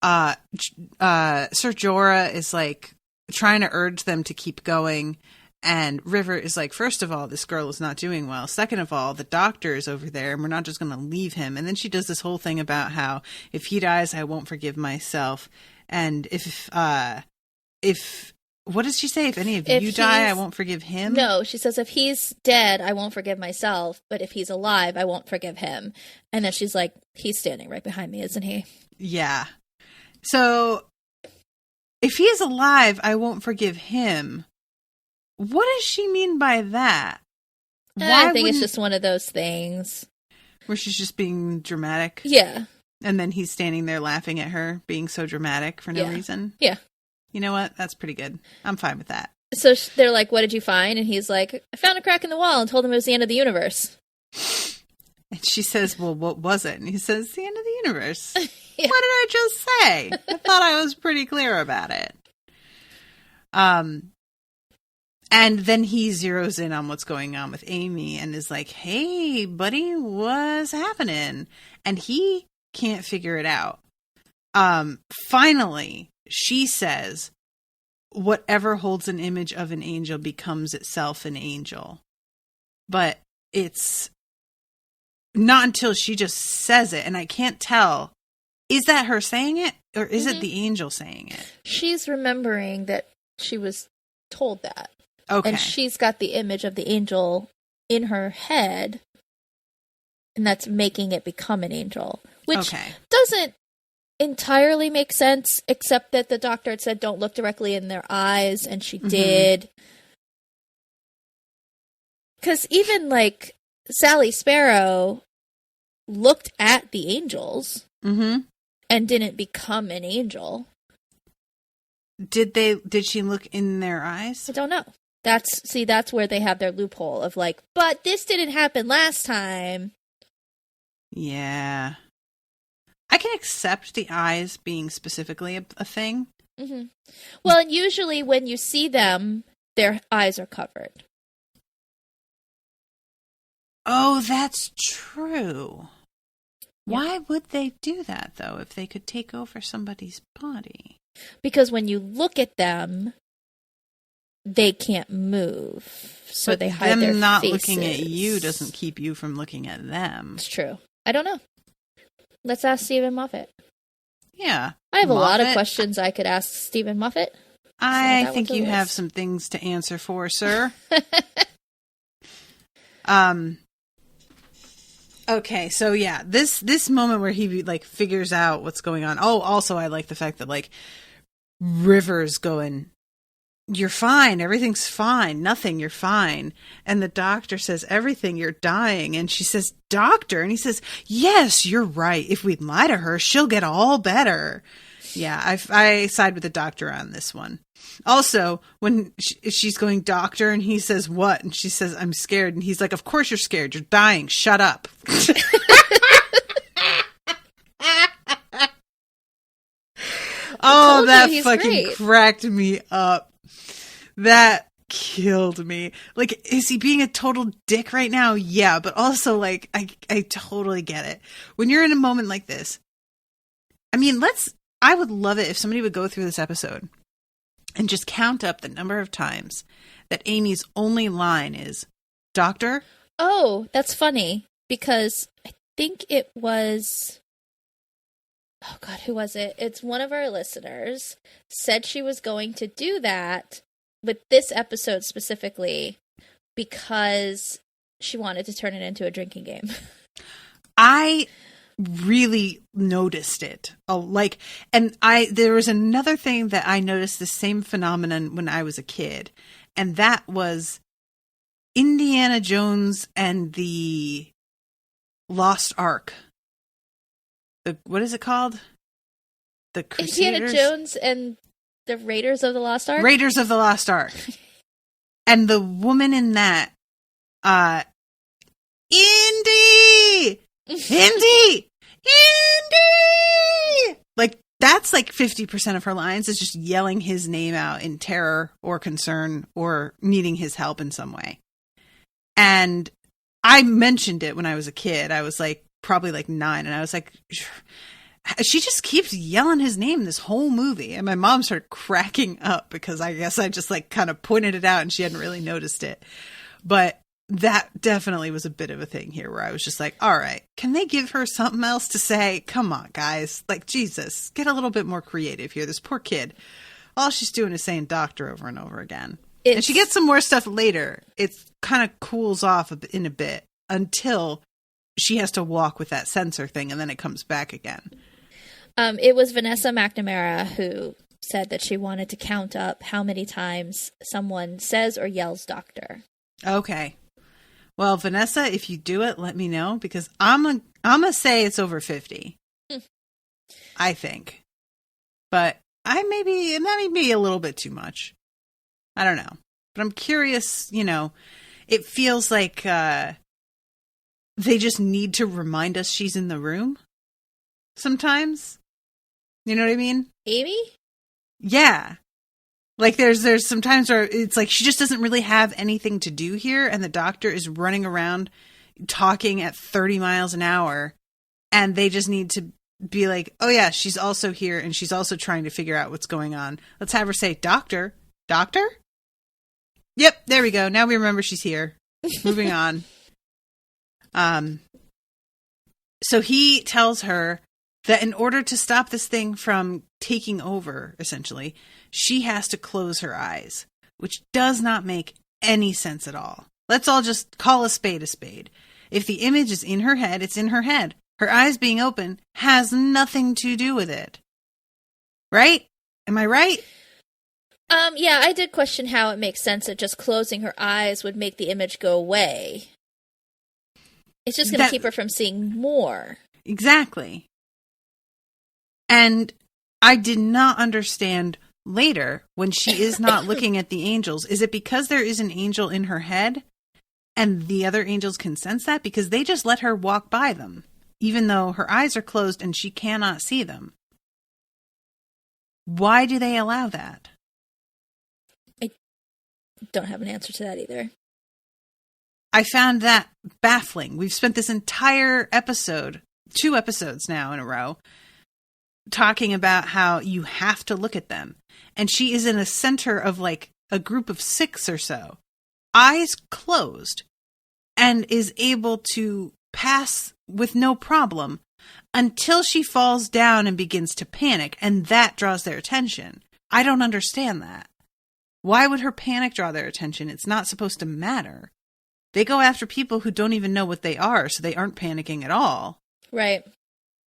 Sir Jorah is, like, trying to urge them to keep going. And River is like, first of all, this girl is not doing well. Second of all, the doctor is over there and we're not just going to leave him. And then she does this whole thing about how if he dies, I won't forgive myself. And if what does she say? If any of you die, I won't forgive him. No, she says, if he's dead, I won't forgive myself. But if he's alive, I won't forgive him. And then she's like, he's standing right behind me, isn't he? Yeah. So if he is alive, I won't forgive him. What does she mean by that? I think it's just one of those things where she's just being dramatic. Yeah. And then he's standing there laughing at her, being so dramatic for no reason. Yeah. You know what? That's pretty good. I'm fine with that. So they're like, what did you find? And he's like, I found a crack in the wall and told him it was the end of the universe. And she says, well, what was it? And he says, the end of the universe. Yeah. What did I just say? I thought I was pretty clear about it. And then he zeroes in on what's going on with Amy and is like, hey, buddy, what's happening? And he can't figure it out. Finally, she says, whatever holds an image of an angel becomes itself an angel. But it's not until she just says it, and I can't tell, is that her saying it, or is it the angel saying it? She's remembering that she was told that. Okay. And she's got the image of the angel in her head, and that's making it become an angel, which doesn't entirely make sense, except that the doctor had said don't look directly in their eyes, and she did. Because even, like, Sally Sparrow looked at the angels and didn't become an angel. Did she look in their eyes? I don't know. That's where they have their loophole of like, but this didn't happen last time. Yeah. I can accept the eyes being specifically a thing. Well, and usually when you see them, their eyes are covered. Oh, that's true. Yeah. Why would they do that, though, if they could take over somebody's body? Because when you look at them, they can't move, so they hide their faces. Them not looking at you doesn't keep you from looking at them. It's true. I don't know. Let's ask Stephen Moffat. Yeah. I have a lot of questions I could ask Stephen Moffat. I think you have some things to answer for, sir. Okay, so yeah, this moment where he like figures out what's going on. Oh, also I like the fact that like River's going, you're fine, everything's fine, nothing, you're fine. And the doctor says, everything, you're dying. And she says, doctor? And he says, yes, you're right. If we lie to her, she'll get all better. Yeah, I side with the doctor on this one. Also, when she's going, doctor, and he says, what? And she says, I'm scared. And he's like, of course you're scared. You're dying. Shut up. Oh, that fucking cracked me up. That killed me. Like, is he being a total dick right now? Yeah, but also, like, I totally get it. When you're in a moment like this, I mean, I would love it if somebody would go through this episode and just count up the number of times that Amy's only line is, doctor? Oh, that's funny, because I think it was... Oh, God, who was it? It's one of our listeners said she was going to do that with this episode specifically because she wanted to turn it into a drinking game. I really noticed it. There was another thing that I noticed the same phenomenon when I was a kid, and that was Indiana Jones and the Lost Ark. What is it called? The Crusaders? Indiana Jones and the Raiders of the Lost Ark? Raiders of the Lost Ark. And the woman in that, Indy! Indy! Indy! Like, that's like 50% of her lines is just yelling his name out in terror or concern or needing his help in some way. And I mentioned it when I was a kid. I was like, probably like 9, and I was like, she just keeps yelling his name this whole movie. And my mom started cracking up because I guess I just like kind of pointed it out and she hadn't really noticed it. But that definitely was a bit of a thing here where I was just like, all right, can they give her something else to say? Come on, guys. Like, Jesus, get a little bit more creative here. This poor kid, all she's doing is saying doctor over and over again. And she gets some more stuff later. It kind of cools off in a bit until she has to walk with that sensor thing, and then it comes back again. It was Vanessa McNamara who said that she wanted to count up how many times someone says or yells doctor. Okay. Well, Vanessa, if you do it, let me know, because I'm gonna say it's over 50. I think. But that may be a little bit too much. I don't know. But I'm curious, it feels like they just need to remind us she's in the room sometimes. You know what I mean? Amy? Yeah. Like there's some times where it's like she just doesn't really have anything to do here, and the doctor is running around talking at 30 miles an hour, and they just need to be like, oh yeah, she's also here, and she's also trying to figure out what's going on. Let's have her say, Doctor? Yep, there we go. Now we remember she's here. Moving on. So he tells her that in order to stop this thing from taking over, essentially, she has to close her eyes, which does not make any sense at all. Let's all just call a spade a spade. If the image is in her head, it's in her head. Her eyes being open has nothing to do with it. Right? Am I right? Yeah, I did question how it makes sense that just closing her eyes would make the image go away. It's just going to keep her from seeing more. Exactly. And I did not understand later when she is not looking at the angels. Is it because there is an angel in her head and the other angels can sense that? Because they just let her walk by them, even though her eyes are closed and she cannot see them. Why do they allow that? I don't have an answer to that either. I found that baffling. We've spent this entire episode, 2 episodes now in a row, talking about how you have to look at them. And she is in a center of like a group of 6 or so, eyes closed, and is able to pass with no problem until she falls down and begins to panic. And that draws their attention. I don't understand that. Why would her panic draw their attention? It's not supposed to matter. They go after people who don't even know what they are, so they aren't panicking at all. Right.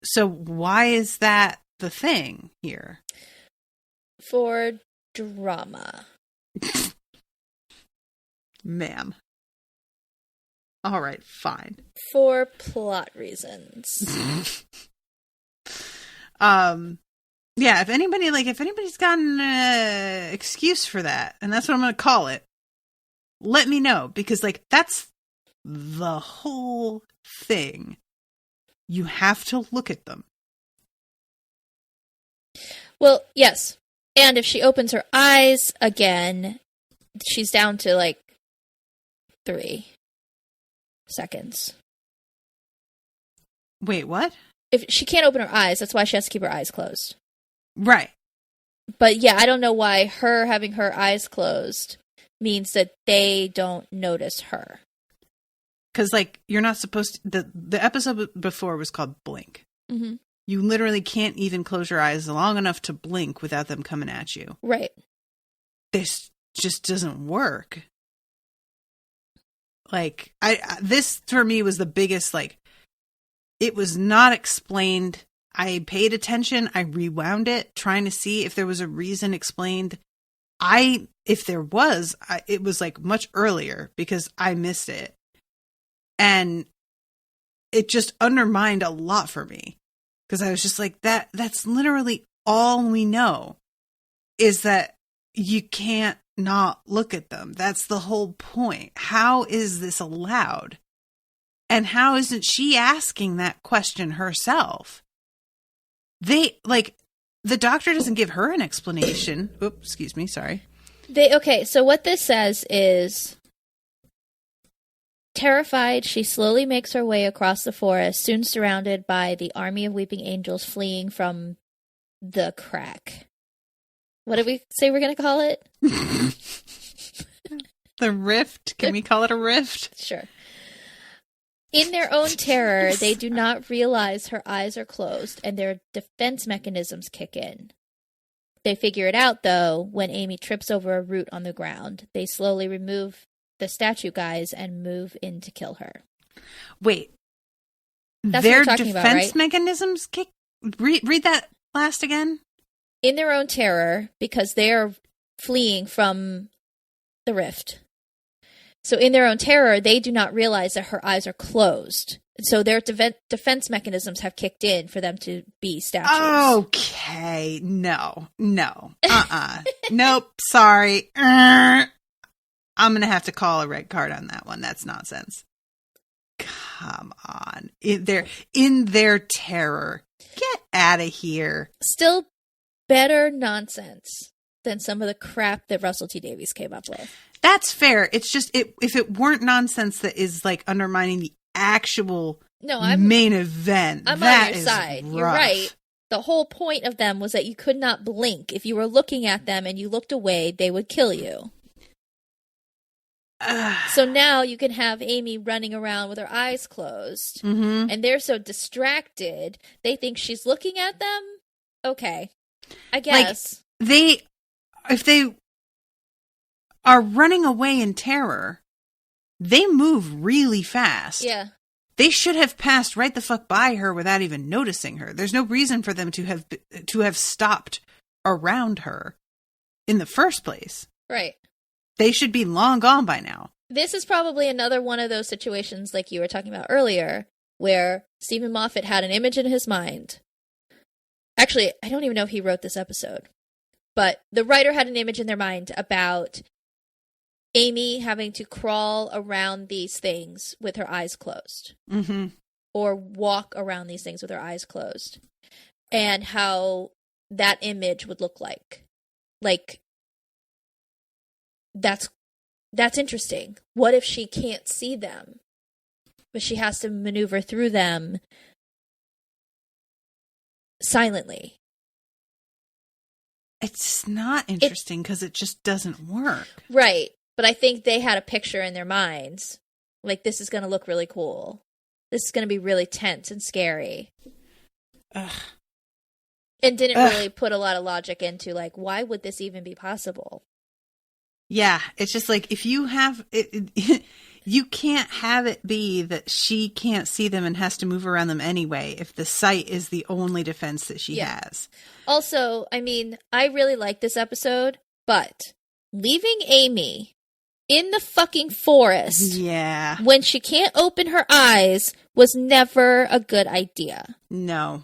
So why is that the thing here? For drama. Ma'am. All right, fine. For plot reasons. Yeah, if anybody's got an excuse for that, and that's what I'm going to call it, let me know, because that's the whole thing. You have to look at them. Well, yes. And if she opens her eyes again, she's down to 3 seconds. Wait, what? If she can't open her eyes, that's why she has to keep her eyes closed. Right. But yeah, I don't know why her having her eyes closed means that they don't notice her. Because, you're not supposed to... The episode before was called Blink. Mm-hmm. You literally can't even close your eyes long enough to blink without them coming at you. Right. This just doesn't work. This, for me, was the biggest, it was not explained. I paid attention. I rewound it, trying to see if there was a reason explained. If there was, it was, much earlier, because I missed it. And it just undermined a lot for me. Because I was just that's literally all we know, is that you can't not look at them. That's the whole point. How is this allowed? And how isn't she asking that question herself? The doctor doesn't give her an explanation. Oops, excuse me, sorry. Okay, so what this says is... Terrified, she slowly makes her way across the forest, soon surrounded by the army of weeping angels fleeing from the crack. What did we say we're going to call it? The rift? Can we call it a rift? Sure. In their own terror, they do not realize her eyes are closed and their defense mechanisms kick in. They figure it out, though, when Amy trips over a root on the ground. They slowly remove the statue guys and move in to kill her. Wait. That's their what we're talking defense about, right? mechanisms kick... Read that last again. In their own terror, because they are fleeing from the rift, So in their own terror, they do not realize that her eyes are closed. So their defense mechanisms have kicked in for them to be statues. Okay. No. Nope. Sorry. I'm going to have to call a red card on that one. That's nonsense. Come on. They're in their terror. Get out of here. Still better nonsense than some of the crap that Russell T. Davies came up with. That's fair. It's just if it weren't nonsense that is like undermining the actual main event. I'm on your side. Rough. You're right. The whole point of them was that you could not blink. If you were looking at them and you looked away, they would kill you. So now you can have Amy running around with her eyes closed, and they're so distracted, they think she's looking at them. Okay. I guess. Like, if they are running away in terror, they move really fast. Yeah. They should have passed right the fuck by her without even noticing her. There's no reason for them to have stopped around her in the first place. Right. They should be long gone by now. This is probably another one of those situations like you were talking about earlier, where Stephen Moffat had an image in his mind. Actually, I don't even know if he wrote this episode, but the writer had an image in their mind about Amy having to crawl around these things with her eyes closed. Mm-hmm. Or walk around these things with her eyes closed. And how that image would look like. Like, that's interesting. What if she can't see them, but she has to maneuver through them silently? It's not interesting because it just doesn't work. Right. But I think they had a picture in their minds. Like, this is going to look really cool. This is going to be really tense and scary. Ugh. And didn't really put a lot of logic into, like, why would this even be possible? Yeah, it's just like if you have it, you can't have it be that she can't see them and has to move around them anyway if the sight is the only defense that she has. Also, I mean, I really like this episode, but leaving Amy in the fucking forest when she can't open her eyes was never a good idea. No.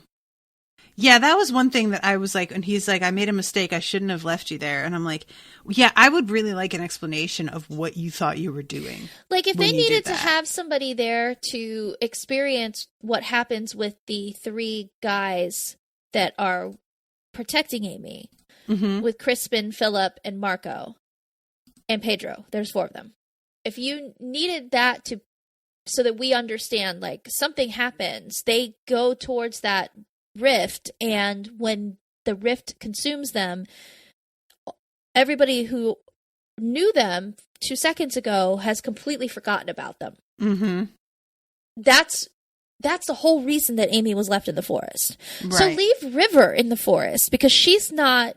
Yeah, that was one thing that I was like, and he's like, I made a mistake. I shouldn't have left you there. And I'm like, yeah, I would really like an explanation of what you thought you were doing. Like, if they needed to have somebody there to experience what happens with the three guys that are protecting Amy, with Crispin, Philip, and Marco, and Pedro. There's 4 of them. If you needed that so that we understand, like, something happens, they go towards that rift, and when the rift consumes them, everybody who knew them 2 seconds ago has completely forgotten about them. Mm-hmm. That's the whole reason that Amy was left in the forest. Right. So leave River in the forest because she's not,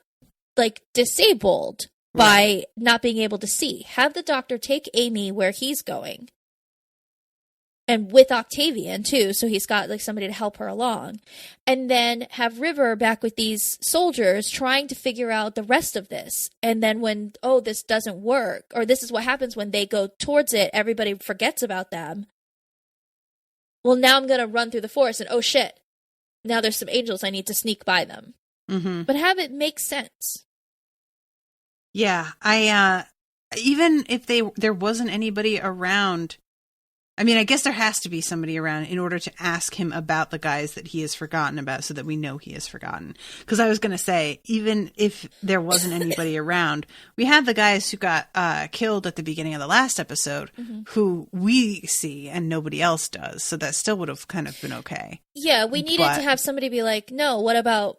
like, disabled by not being able to see. Have the doctor take Amy where he's going. And with Octavian, too, so he's got, like, somebody to help her along. And then have River back with these soldiers trying to figure out the rest of this. And then when, this doesn't work, or this is what happens when they go towards it, everybody forgets about them. Well, now I'm going to run through the forest, and oh, shit. Now there's some angels, I need to sneak by them. Mm-hmm. But have it make sense. Yeah, even if there wasn't anybody around, I mean, I guess there has to be somebody around in order to ask him about the guys that he has forgotten about so that we know he has forgotten. Because I was going to say, even if there wasn't anybody around, we had the guys who got killed at the beginning of the last episode who we see and nobody else does. So that still would have kind of been okay. Yeah, we needed to have somebody be like, no, what about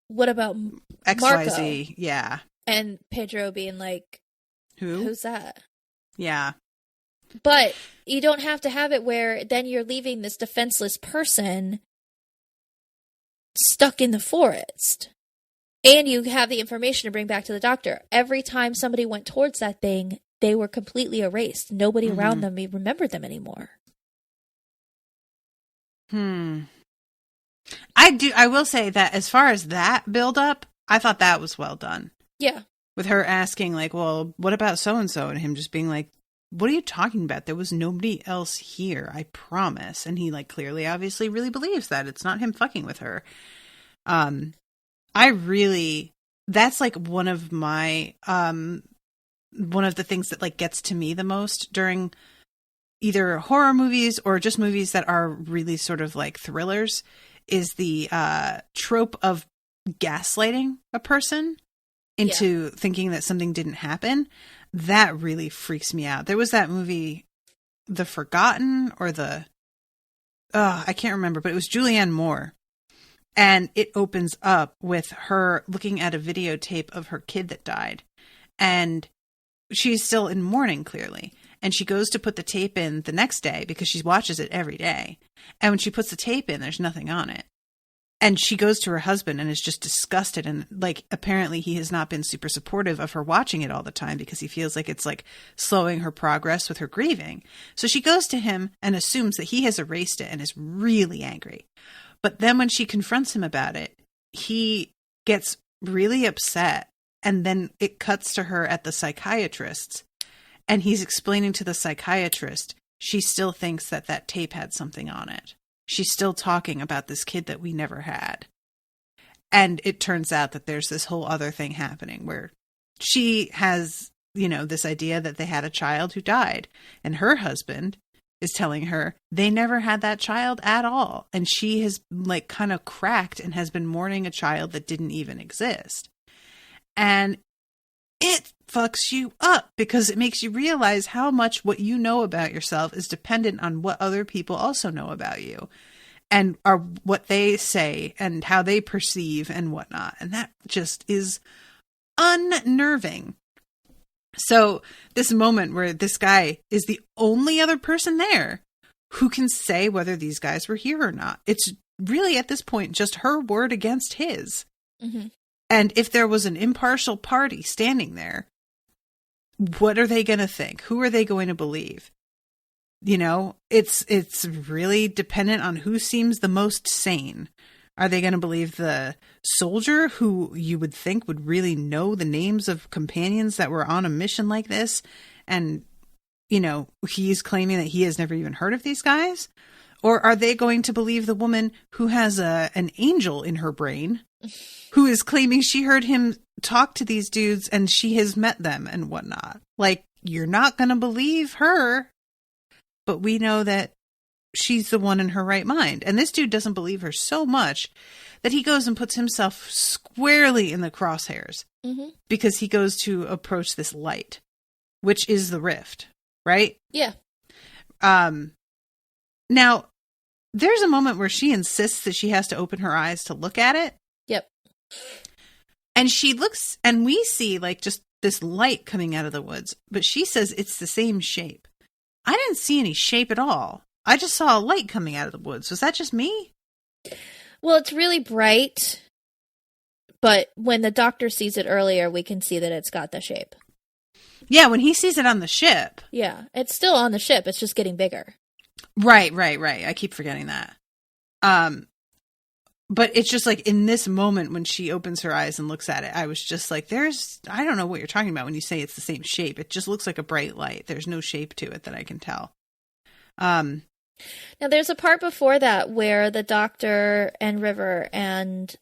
XYZ, Marco? Yeah. And Pedro being like, who's that? Yeah. But you don't have to have it where then you're leaving this defenseless person stuck in the forest. And you have the information to bring back to the doctor. Every time somebody went towards that thing, they were completely erased. Nobody around them remembered them anymore. I will say that as far as that build up, I thought that was well done. Yeah. With her asking, like, well, what about so-and-so? And him just being like, what are you talking about? There was nobody else here, I promise. And he like clearly, obviously really believes that it's not him fucking with her. That's like one of my, one of the things that like gets to me the most during either horror movies or just movies that are really sort of like thrillers is the trope of gaslighting a person into thinking that something didn't happen. That really freaks me out. There was that movie, The Forgotten, or I can't remember, but it was Julianne Moore. And it opens up with her looking at a videotape of her kid that died. And she's still in mourning, clearly. And she goes to put the tape in the next day because she watches it every day. And when she puts the tape in, there's nothing on it. And she goes to her husband and is just disgusted. And like, apparently he has not been super supportive of her watching it all the time because he feels like it's like slowing her progress with her grieving. So she goes to him and assumes that he has erased it and is really angry. But then when she confronts him about it, he gets really upset. And then it cuts to her at the psychiatrist's. And he's explaining to the psychiatrist, she still thinks that that tape had something on it. She's still talking about this kid that we never had. And it turns out that there's this whole other thing happening where she has, you know, this idea that they had a child who died. And her husband is telling her they never had that child at all. And she has like kind of cracked and has been mourning a child that didn't even exist. And it fucks you up because it makes you realize how much what you know about yourself is dependent on what other people also know about you and are what they say and how they perceive and whatnot. And that just is unnerving. So this moment where this guy is the only other person there who can say whether these guys were here or not. It's really at this point just her word against his. Mm-hmm. And if there was an impartial party standing there, what are they going to think? Who are they going to believe? You know, it's really dependent on who seems the most sane. Are they going to believe the soldier who you would think would really know the names of companions that were on a mission like this? And, you know, he's claiming that he has never even heard of these guys? Or are they going to believe the woman who has an angel in her brain who is claiming she heard him talk to these dudes and she has met them and whatnot? Like, you're not going to believe her, but we know that she's the one in her right mind. And this dude doesn't believe her so much that he goes and puts himself squarely in the crosshairs because he goes to approach this light, which is the rift, right? Yeah. Now, there's a moment where she insists that she has to open her eyes to look at it. Yep. And she looks, and we see like just this light coming out of the woods, but she says it's the same shape. I didn't see any shape at all. I just saw a light coming out of the woods. Was that just me? Well, it's really bright, but when the doctor sees it earlier, we can see that it's got the shape. Yeah, when he sees it on the ship. Yeah, it's still on the ship. It's just getting bigger. Right. I keep forgetting that. But it's just like in this moment when she opens her eyes and looks at it, I was just like, I don't know what you're talking about when you say it's the same shape. It just looks like a bright light. There's no shape to it that I can tell. Now, there's a part before that where the doctor and River and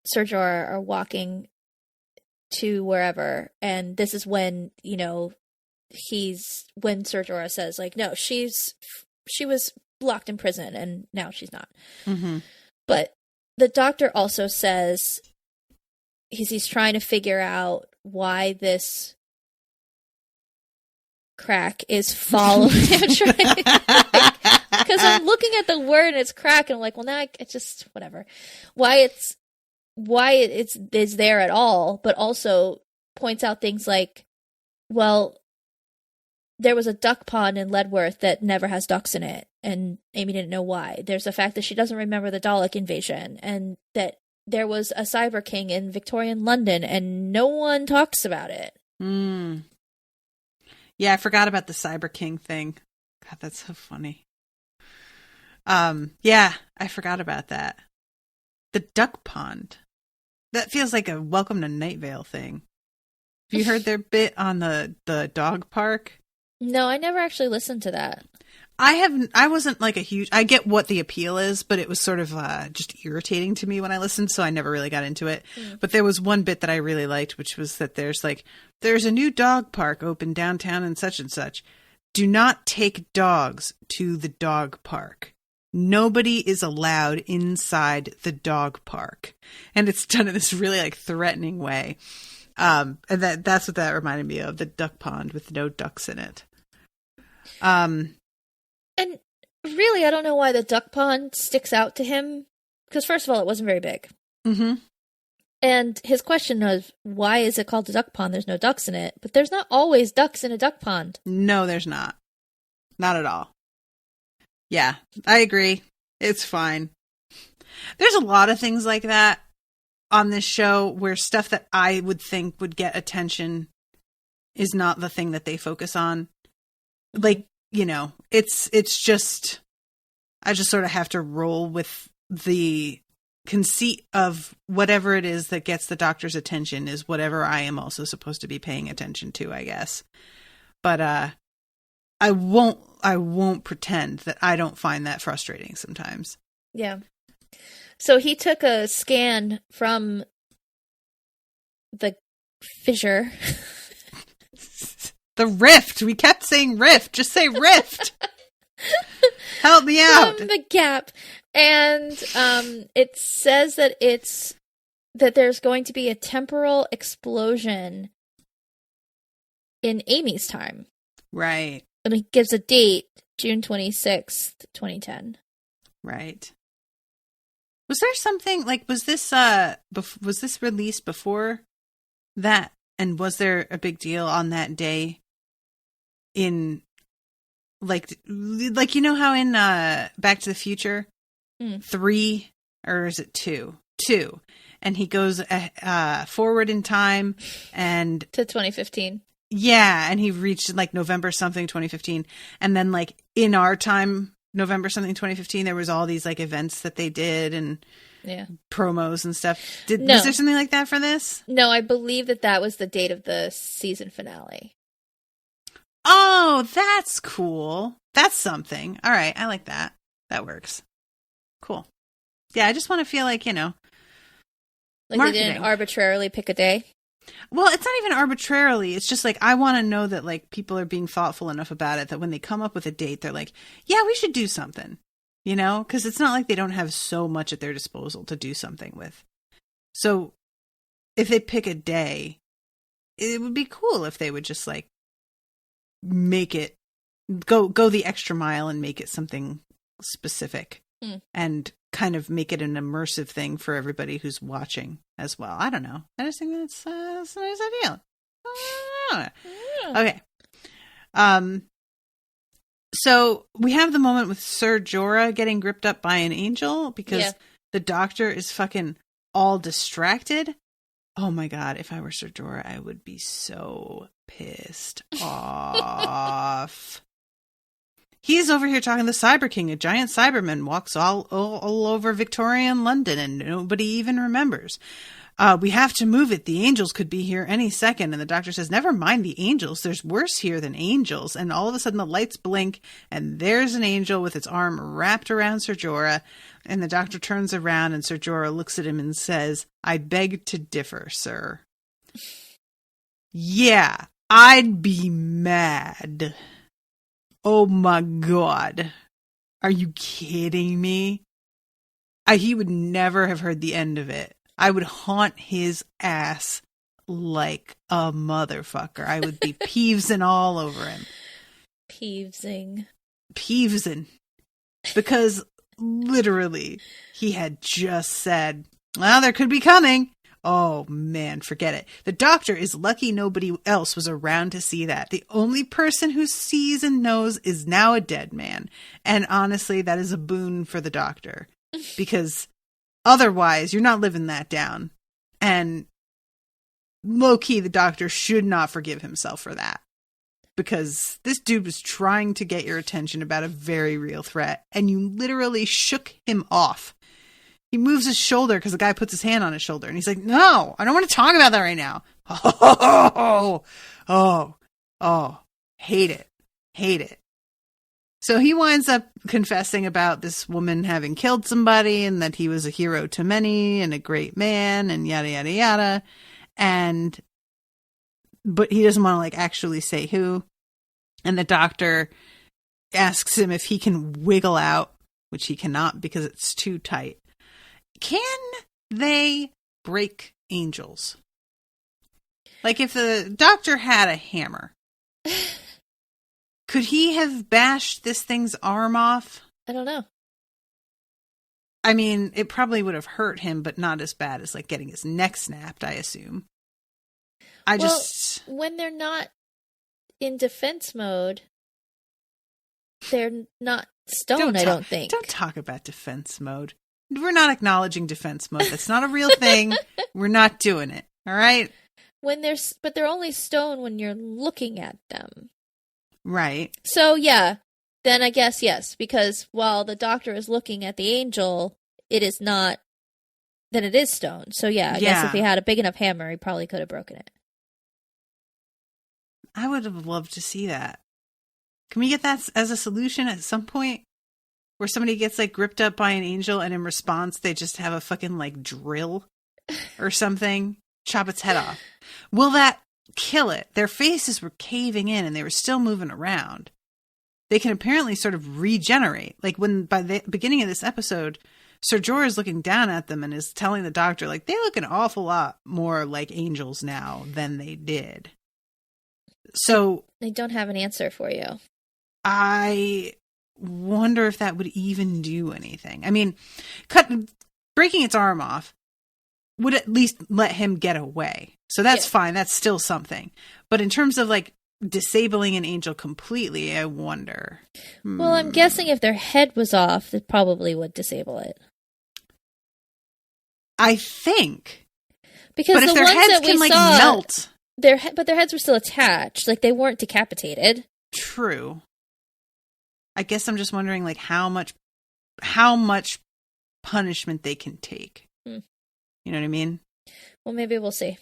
Sir Jorah are walking to wherever. And this is when, you know, when Sir Jorah says, like, no, she was locked in prison and now she's not. Mm-hmm. But the doctor also says he's trying to figure out why this crack is following him. Because I'm looking at the word and it's crack and I'm like, well, now it's just whatever. Why it's there at all, but also points out things like, well, there was a duck pond in Ledworth that never has ducks in it, and Amy didn't know why. There's the fact that she doesn't remember the Dalek invasion, and that there was a Cyber King in Victorian London, and no one talks about it. Yeah, I forgot about the Cyber King thing. God, that's so funny. Yeah, I forgot about that. The duck pond. That feels like a Welcome to Night Vale thing. Have you heard their bit on the dog park? No, I never actually listened to that. I wasn't like I get what the appeal is, but it was sort of just irritating to me when I listened, so I never really got into it. But there was one bit that I really liked, which was that there's a new dog park open downtown and such. Do not take dogs to the dog park. Nobody is allowed inside the dog park. And it's done in this really like threatening way. And that's what that reminded me of, the duck pond with no ducks in it. And really, I don't know why the duck pond sticks out to him. Because first of all, it wasn't very big. Mm-hmm. And his question was, why is it called a duck pond? There's no ducks in it. But there's not always ducks in a duck pond. No, there's not. Not at all. Yeah, I agree. It's fine. There's a lot of things like that on this show where stuff that I would think would get attention is not the thing that they focus on. Like, you know, it's just, I just sort of have to roll with the conceit of whatever it is that gets the doctor's attention is whatever I am also supposed to be paying attention to, I guess. But I won't pretend that I don't find that frustrating sometimes. Yeah. So he took a scan from the fissure. The rift. We kept saying rift. Just say rift. Help me out. From the gap. And it says that there's going to be a temporal explosion in Amy's time. Right. And it gives a date, June 26th, 2010. Right. Was there something like, was this released before that? And was there a big deal on that day in like you know how in Back to the Future 3, or is it 2? 2. And he goes forward in time and to 2015. Yeah, and he reached like November something 2015, and then like in our time November something 2015 there was all these like events that they did and promos and stuff. Was there something like that for this? No, I believe that was the date of the season finale. Oh, that's cool. That's something. All right, I like that. That works. Cool. Yeah, I just want to feel like, you know, like marketing. They didn't arbitrarily pick a day. Well, it's not even arbitrarily. It's just like, I want to know that like people are being thoughtful enough about it that when they come up with a date, they're like, yeah, we should do something, you know, because it's not like they don't have so much at their disposal to do something with. So if they pick a day, it would be cool if they would just like make it go the extra mile and make it something specific and kind of make it an immersive thing for everybody who's watching as well. I don't know. I just think that's a nice idea. Okay. So we have the moment with Sir Jorah getting gripped up by an angel because the doctor is fucking all distracted. Oh my God. If I were Sir Jorah, I would be so pissed off. He's over here talking to the Cyber King. A giant Cyberman walks all over Victorian London and nobody even remembers. We have to move it. The angels could be here any second. And the doctor says, never mind the angels. There's worse here than angels. And all of a sudden the lights blink and there's an angel with its arm wrapped around Sir Jorah. And the doctor turns around and Sir Jorah looks at him and says, I beg to differ, sir. Yeah, I'd be mad. Oh my God. Are you kidding me? He would never have heard the end of it. I would haunt his ass like a motherfucker. I would be peevesing all over him. Peevesing. Because literally, he had just said, well, there could be coming. Oh, man, forget it. The doctor is lucky nobody else was around to see that. The only person who sees and knows is now a dead man. And honestly, that is a boon for the doctor. Because otherwise, you're not living that down. And low-key, the doctor should not forgive himself for that. Because this dude was trying to get your attention about a very real threat. And you literally shook him off. He moves his shoulder because the guy puts his hand on his shoulder. And he's like, no, I don't want to talk about that right now. Oh, hate it. Hate it. So he winds up confessing about this woman having killed somebody and that he was a hero to many and a great man and yada, yada, yada. But he doesn't want to like actually say who. And the doctor asks him if he can wiggle out, which he cannot because it's too tight. Can they break angels? Like if the doctor had a hammer, could he have bashed this thing's arm off? I don't know. I mean, it probably would have hurt him, but not as bad as like getting his neck snapped, I assume. When they're not in defense mode, they're not stone, I don't think. Don't talk about defense mode. We're not acknowledging defense mode. That's not a real thing. We're not doing it. All right? But they're only stone when you're looking at them. Right. So, yeah. Then I guess, yes. Because while the doctor is looking at the angel, it is not... Then it is stone. So, yeah. I guess if he had a big enough hammer, he probably could have broken it. I would have loved to see that. Can we get that as a solution at some point? Where somebody gets like gripped up by an angel and in response they just have a fucking like drill or something, chop its head off. Will that kill it? Their faces were caving in and they were still moving around. They can apparently sort of regenerate. Like when by the beginning of this episode, Sir Jorah is looking down at them and is telling the doctor like they look an awful lot more like angels now than they did. So I don't have an answer for you. I wonder if that would even do anything. I mean, breaking its arm off would at least let him get away. So that's fine. That's still something. But in terms of like disabling an angel completely, I wonder. Well, I'm guessing if their head was off, it probably would disable it. I think. Because but if the their ones heads that we can like saw, melt. But their heads were still attached. Like they weren't decapitated. True. I guess I'm just wondering like how much punishment they can take. You know what I mean? Well, maybe we'll see.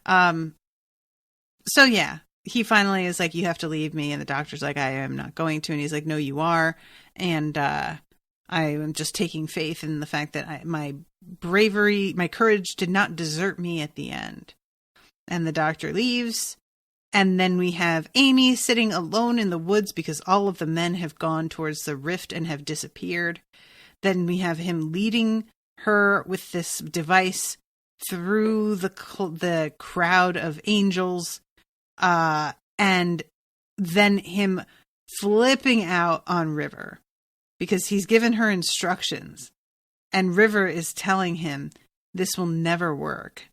So yeah, he finally is like, you have to leave me. And the doctor's like, I am not going to. And he's like, no, you are. And I am just taking faith in the fact that my bravery, my courage did not desert me at the end. And the doctor leaves. And then we have Amy sitting alone in the woods because all of the men have gone towards the rift and have disappeared. Then we have him leading her with this device through the crowd of angels. And then him flipping out on River because he's given her instructions. And River is telling him this will never work.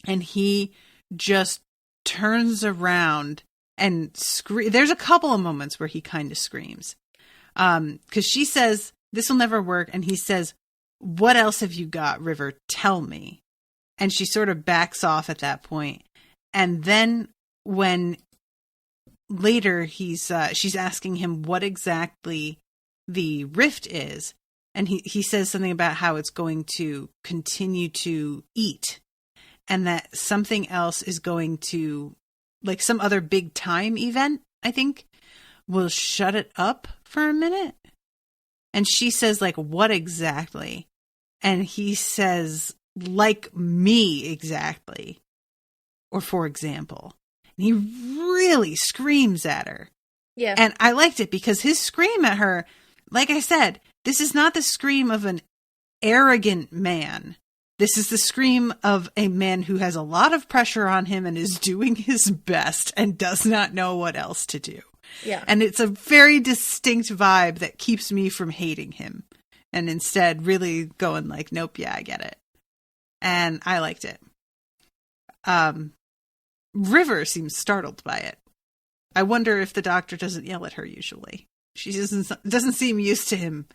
And he just turns around and there's a couple of moments where he kind of screams. Because she says, this will never work. And he says, what else have you got, River? Tell me. And she sort of backs off at that point. And then when later she's asking him what exactly the rift is. And he says something about how it's going to continue to eat. And that something else is going to, like some other big time event, I think, will shut it up for a minute. And she says, like, what exactly? And he says, like me exactly. Or for example. And he really screams at her. Yeah. And I liked it because his scream at her, like I said, this is not the scream of an arrogant man. This is the scream of a man who has a lot of pressure on him and is doing his best and does not know what else to do. Yeah. And it's a very distinct vibe that keeps me from hating him and instead really going like, nope, yeah, I get it. And I liked it. River seems startled by it. I wonder if the doctor doesn't yell at her usually. She doesn't seem used to him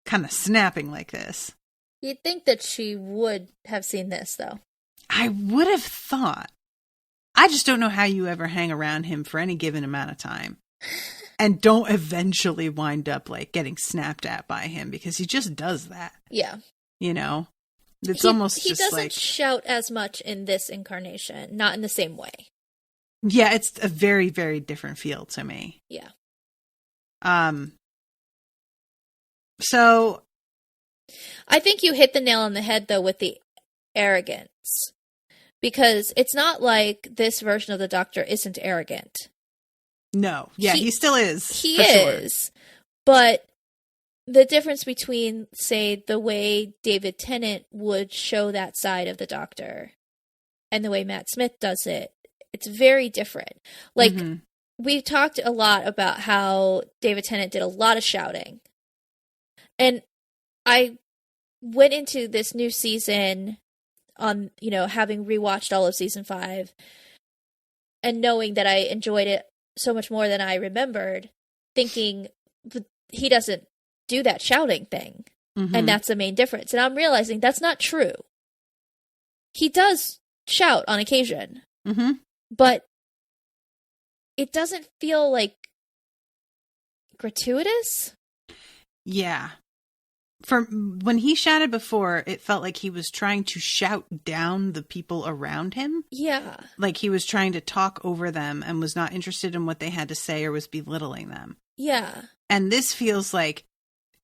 kind of snapping like this. You'd think that she would have seen this, though. I would have thought. I just don't know how you ever hang around him for any given amount of time and don't eventually wind up like getting snapped at by him because he just does that. Yeah. You know? It's almost he just doesn't like... shout as much in this incarnation, not in the same way. Yeah, it's a very, very different feel to me. Yeah. So I think you hit the nail on the head, though, with the arrogance. Because it's not like this version of the Doctor isn't arrogant. no. Yeah, he still is. He for is. Sure. But the difference between, say, the way David Tennant would show that side of the Doctor and the way Matt Smith does it, it's very different. Like, we've talked a lot about how David Tennant did a lot of shouting. And I went into this new season on, having rewatched all of season 5 and knowing that I enjoyed it so much more than I remembered, thinking he doesn't do that shouting thing. And that's the main difference. And I'm realizing that's not true. He does shout on occasion, but it doesn't feel like gratuitous. Yeah. When he shouted before, it felt like he was trying to shout down the people around him. Yeah. Like he was trying to talk over them and was not interested in what they had to say or was belittling them. Yeah. And this feels like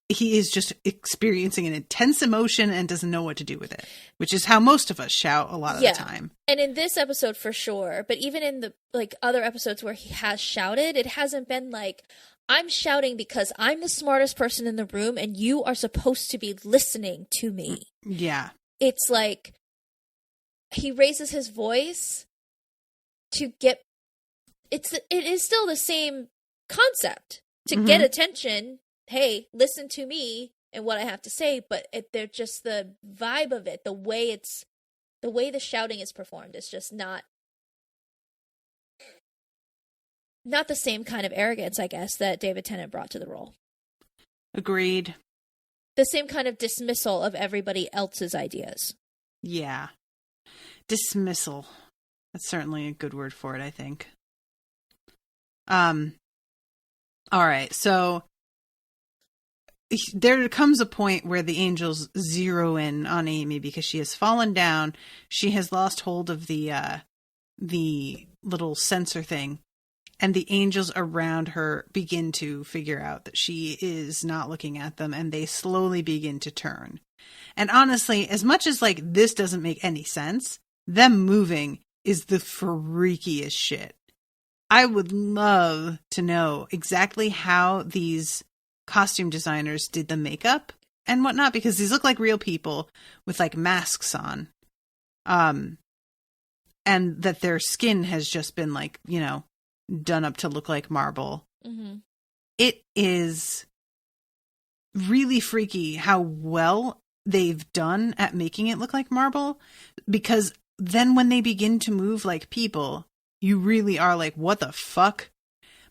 he is just experiencing an intense emotion and doesn't know what to do with it, which is how most of us shout a lot of the time. And in this episode for sure, but even in the other episodes where he has shouted, it hasn't been like, I'm shouting because I'm the smartest person in the room and you are supposed to be listening to me. Yeah. It's like he raises his voice to get it is still the same concept to get attention. Hey, listen to me and what I have to say, but they're just the vibe of it, the way the shouting is performed is just not the same kind of arrogance, I guess, that David Tennant brought to the role. Agreed. The same kind of dismissal of everybody else's ideas. Yeah. Dismissal. That's certainly a good word for it, I think. All right. So there comes a point where the angels zero in on Amy because she has fallen down. She has lost hold of the little sensor thing. And the angels around her begin to figure out that she is not looking at them, and they slowly begin to turn. And honestly, as much as this doesn't make any sense, them moving is the freakiest shit. I would love to know exactly how these costume designers did the makeup and whatnot, because these look like real people with masks on. And that their skin has just been done up to look like marble. Mm-hmm. It is really freaky how well they've done at making it look like marble, because then when they begin to move like people, you really are like, what the fuck?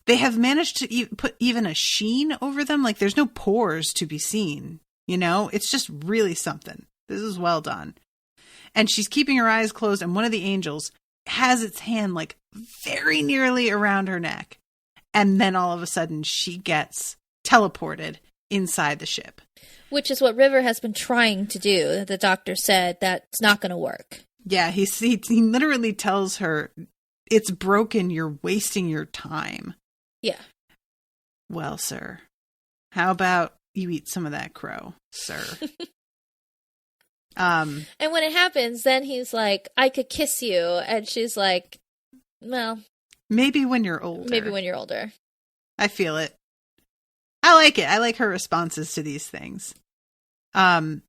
They have managed to put even a sheen over them. There's no pores to be seen, It's just really something. This is well done. And she's keeping her eyes closed, and one of the angels has its hand very nearly around her neck. And then all of a sudden she gets teleported inside the ship. Which is what River has been trying to do. The Doctor said that's not going to work. Yeah, he literally tells her, it's broken, you're wasting your time. Yeah. Well, sir, how about you eat some of that crow, sir? And when it happens, then he's like, I could kiss you. And she's like, well, maybe when you're older. Maybe when you're older. I feel it. I like it. I like her responses to these things. I'm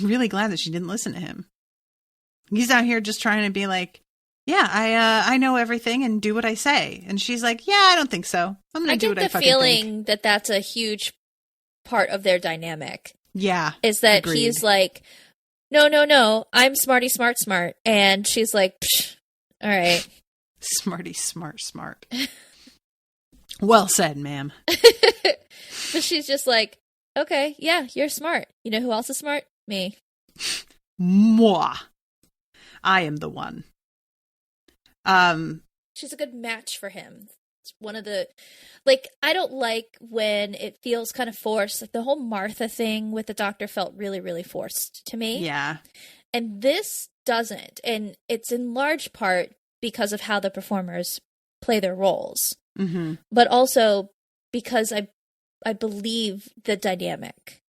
really glad that she didn't listen to him. He's out here just trying to be like, yeah, I know everything and do what I say. And she's like, yeah, I don't think so. I'm going to do what I fucking think. I get the feeling that that's a huge part of their dynamic. Yeah. Is that agreed. He's like, no, I'm smarty smart. And she's like, psh, all right. Smarty smart. Well said, ma'am. But she's just like, okay, yeah, you're smart. You know who else is smart? Me. Moi. I am the one. She's a good match for him. It's one of the, I don't like when it feels kind of forced. The whole Martha thing with the Doctor felt really, really forced to me. Yeah. And this doesn't. And it's in large part because of how the performers play their roles. Mm-hmm. But also because I believe the dynamic.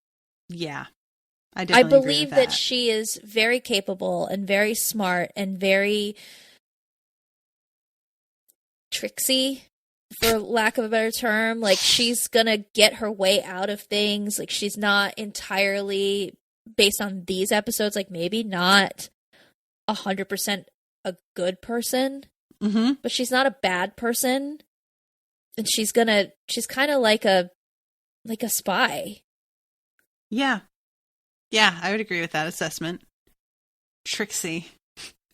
Yeah. I I definitely agree believe with that she is very capable and very smart and very tricksy, for lack of a better term. Like, she's gonna get her way out of things. Like, she's not entirely, based on these episodes, like, maybe not 100% a good person, Mm-hmm. but she's not a bad person. And she's kind of like a spy. Yeah. Yeah, I would agree with that assessment. Tricksy.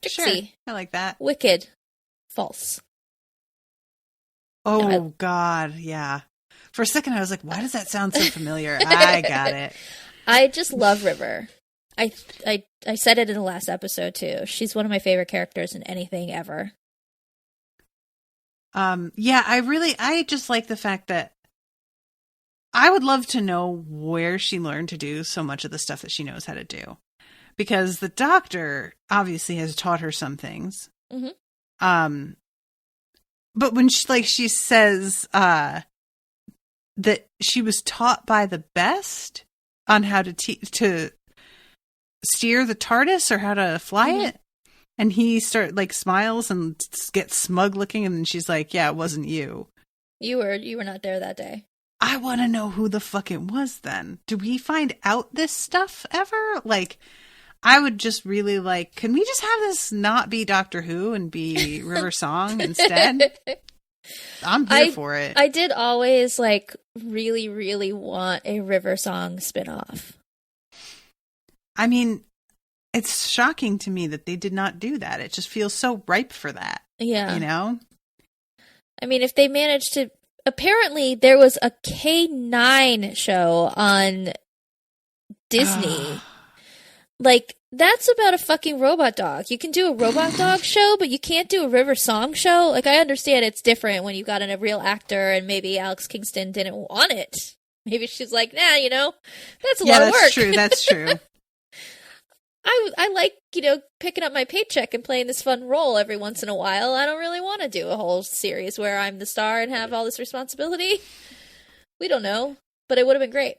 Tricksy. Sure, I like that. Wicked. False. Oh, No, God, yeah. For a second, I was like, why does that sound so familiar? I got it. I just love River. I said it in the last episode, too. She's one of my favorite characters in anything ever. Yeah, I just like the fact that I would love to know where she learned to do so much of the stuff that she knows how to do. Because the doctor obviously has taught her some things. Mm-hmm. But when she says that she was taught by the best on how to to steer the TARDIS or how to fly Mm-hmm. it, and he smiles and gets smug looking, and then she's like, "Yeah, it wasn't you. You were not there that day." I want to know who the fuck it was then. Do we find out this stuff ever? Like, I would just really like, can we just have this not be Doctor Who and be River Song instead? I'm here for it. I did always really, really want a River Song spinoff. I mean, it's shocking to me that they did not do that. It just feels so ripe for that. Yeah. You know? I mean, if they managed to... Apparently, there was a K9 show on Disney. That's about a fucking robot dog. You can do a robot dog show, but you can't do a River Song show. I understand it's different when you got in a real actor, and maybe Alex Kingston didn't want it. Maybe she's like, nah, that's a lot of work. That's true. That's true. I like, picking up my paycheck and playing this fun role every once in a while. I don't really want to do a whole series where I'm the star and have all this responsibility. We don't know, but it would have been great.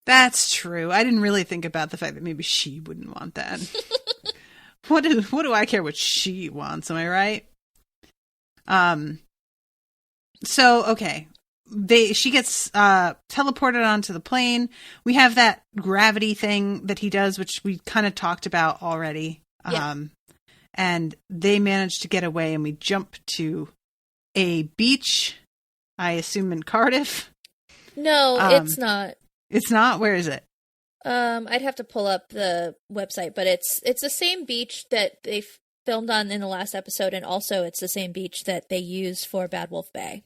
That's true. I didn't really think about the fact that maybe she wouldn't want that. What do I care what she wants? Am I right? So, okay. She gets teleported onto the plane. We have that gravity thing that he does, which we kind of talked about already. Yeah. And they manage to get away, and we jump to a beach, I assume in Cardiff. No, it's not. It's not? Where is it? I'd have to pull up the website, but it's the same beach that they filmed on in the last episode, and also it's the same beach that they use for Bad Wolf Bay.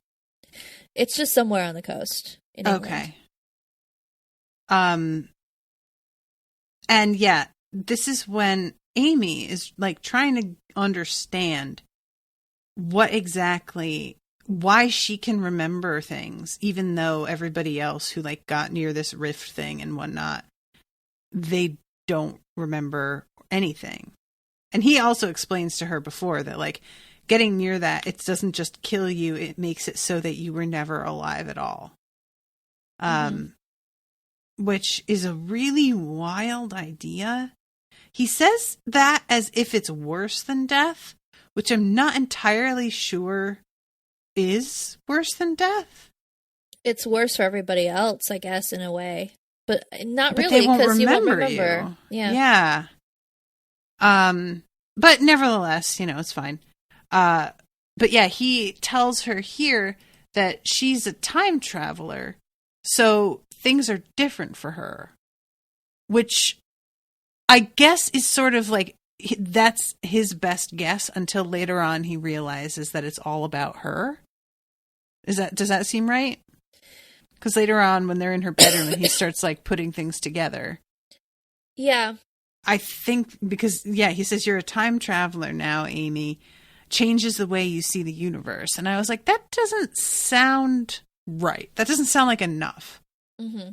It's just somewhere on the coast in England. Okay. And yeah, this is when Amy is trying to understand why she can remember things, even though everybody else who got near this rift thing and whatnot, they don't remember anything. And he also explains to her before that getting near that, it doesn't just kill you, it makes it so that you were never alive at all. Which is a really wild idea. He says that as if it's worse than death, which I'm not entirely sure is worse than death. It's worse for everybody else, I guess, in a way. But not But really, they won't because you won't remember remember. you. Yeah. But nevertheless, it's fine. But yeah, he tells her here that she's a time traveler, so things are different for her, which I guess is sort of that's his best guess until later on he realizes that it's all about her. Does that seem right? Because later on when they're in her bedroom and he starts putting things together. Yeah. I think because, he says you're a time traveler now, Amy. Changes the way you see the universe. And I was like, that doesn't sound right. That doesn't sound like enough. Mm-hmm.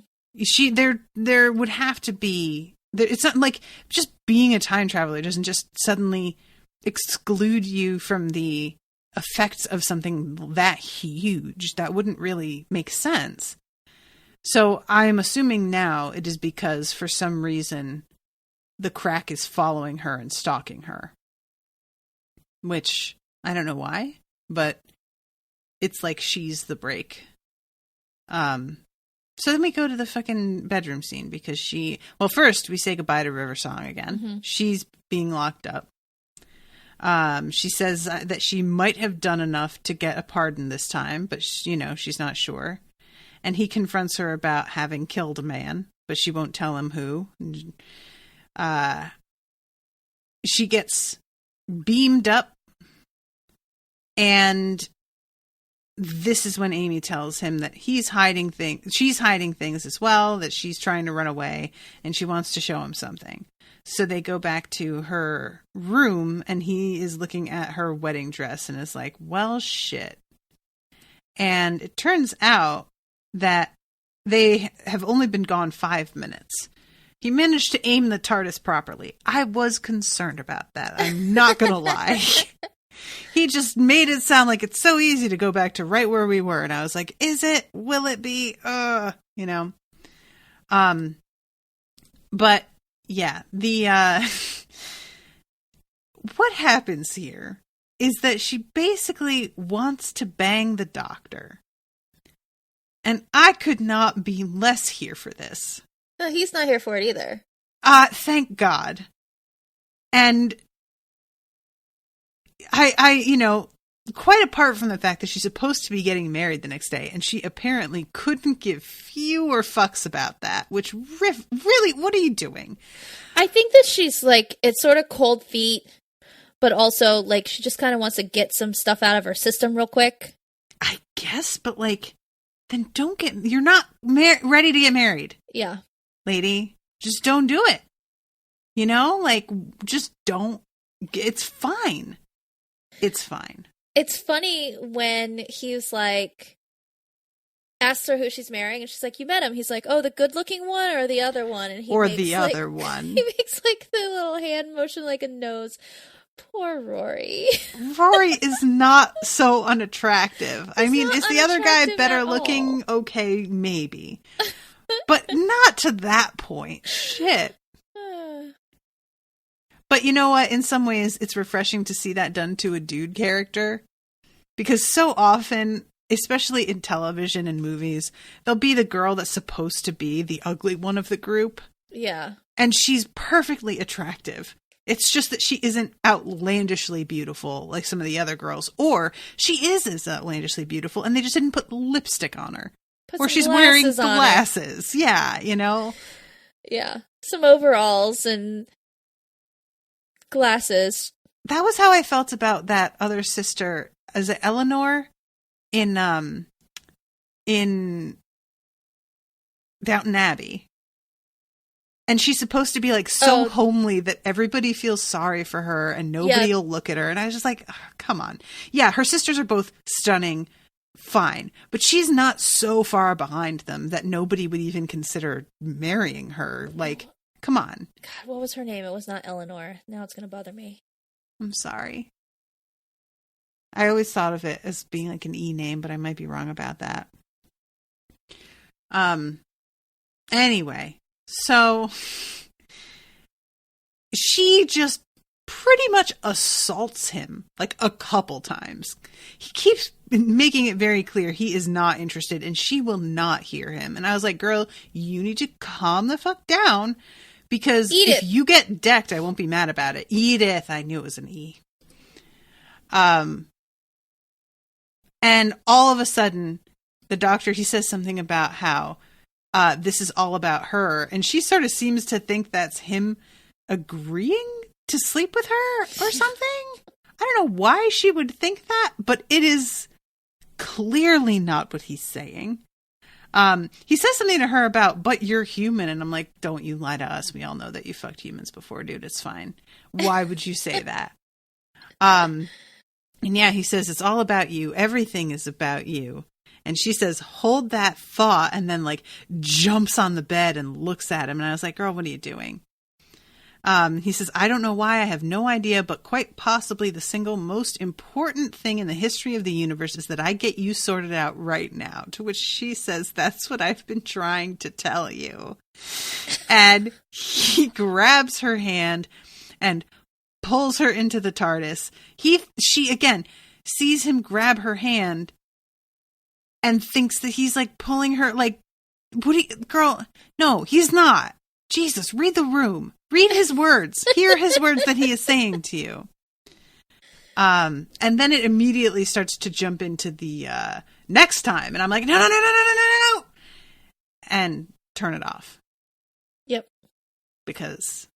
There would have to be it's not like just being a time traveler doesn't just suddenly exclude you from the effects of something that huge. That wouldn't really make sense. So I'm assuming now it is because for some reason the crack is following her and stalking her. Which, I don't know why, but it's like she's the break. So then we go to the fucking bedroom scene because first we say goodbye to River Song again. Mm-hmm. She's being locked up. She says that she might have done enough to get a pardon this time, but she's not sure. And he confronts her about having killed a man, but she won't tell him who. She gets beamed up, and this is when Amy tells him that she's hiding things as well, that she's trying to run away, and she wants to show him something. So they go back to her room, and he is looking at her wedding dress and is like, well, shit. And it turns out that they have only been gone 5 minutes. He managed to aim the TARDIS properly. I was concerned about that. I'm not going to lie. He just made it sound like it's so easy to go back to right where we were. And I was like, is it? Will it be? But yeah, what happens here is that she basically wants to bang the doctor. And I could not be less here for this. No, he's not here for it either. Thank God. And I quite apart from the fact that she's supposed to be getting married the next day, and she apparently couldn't give fewer fucks about that, which really, what are you doing? I think that she's like, it's sort of cold feet, but also like she just kind of wants to get some stuff out of her system real quick. I guess, but like, then you're not ready to get married. Yeah. Lady, just don't do it. Just don't. It's fine. It's fine. It's funny when he's like, asks her who she's marrying, and she's like, you met him. He's like, oh, the good-looking one or the other one? And the other one. He makes like the little hand motion like a nose. Poor Rory. Rory is not so unattractive. Is the other guy better looking? Okay, maybe. But not to that point. Shit. But you know what? In some ways, it's refreshing to see that done to a dude character. Because so often, especially in television and movies, there'll be the girl that's supposed to be the ugly one of the group. Yeah. And she's perfectly attractive. It's just that she isn't outlandishly beautiful like some of the other girls. Or she is as outlandishly beautiful and they just didn't put lipstick on her. Or she's wearing glasses. Yeah, Yeah. Some overalls and glasses. That was how I felt about that other sister. Is it Eleanor? In Downton Abbey. And she's supposed to be like so homely that everybody feels sorry for her and nobody will look at her. And I was just like, oh, come on. Yeah, her sisters are both stunning. Fine. But she's not so far behind them that nobody would even consider marrying her. Like, come on. God, what was her name? It was not Eleanor. Now it's going to bother me. I'm sorry. I always thought of it as being like an E name, but I might be wrong about that. Anyway. So, she just pretty much assaults him, like a couple times. He keeps making it very clear he is not interested, and she will not hear him. And I was like, girl, you need to calm the fuck down, because if you get decked, I won't be mad about it. Edith, I knew it was an E. And all of a sudden, the doctor, he says something about how this is all about her. And she sort of seems to think that's him agreeing to sleep with her or something. I don't know why she would think that, but it is clearly not what he's saying. He says something to her about, but you're human. And I'm like, don't you lie to us. We all know that you fucked humans before, dude. It's fine. Why would you say that? And yeah, he says, it's all about you. Everything is about you. And she says, hold that thought, and then like jumps on the bed and looks at him. And I was like, girl, what are you doing? He says, I don't know why, I have no idea, but quite possibly the single most important thing in the history of the universe is that I get you sorted out right now. To which she says, that's what I've been trying to tell you. And he grabs her hand and pulls her into the TARDIS. She again sees him grab her hand and thinks that he's like pulling her, like, girl, no, he's not. Jesus, read the room. Read his words. Hear his words that he is saying to you. And then it immediately starts to jump into the next time. And I'm like, no. And turn it off. Yep. Because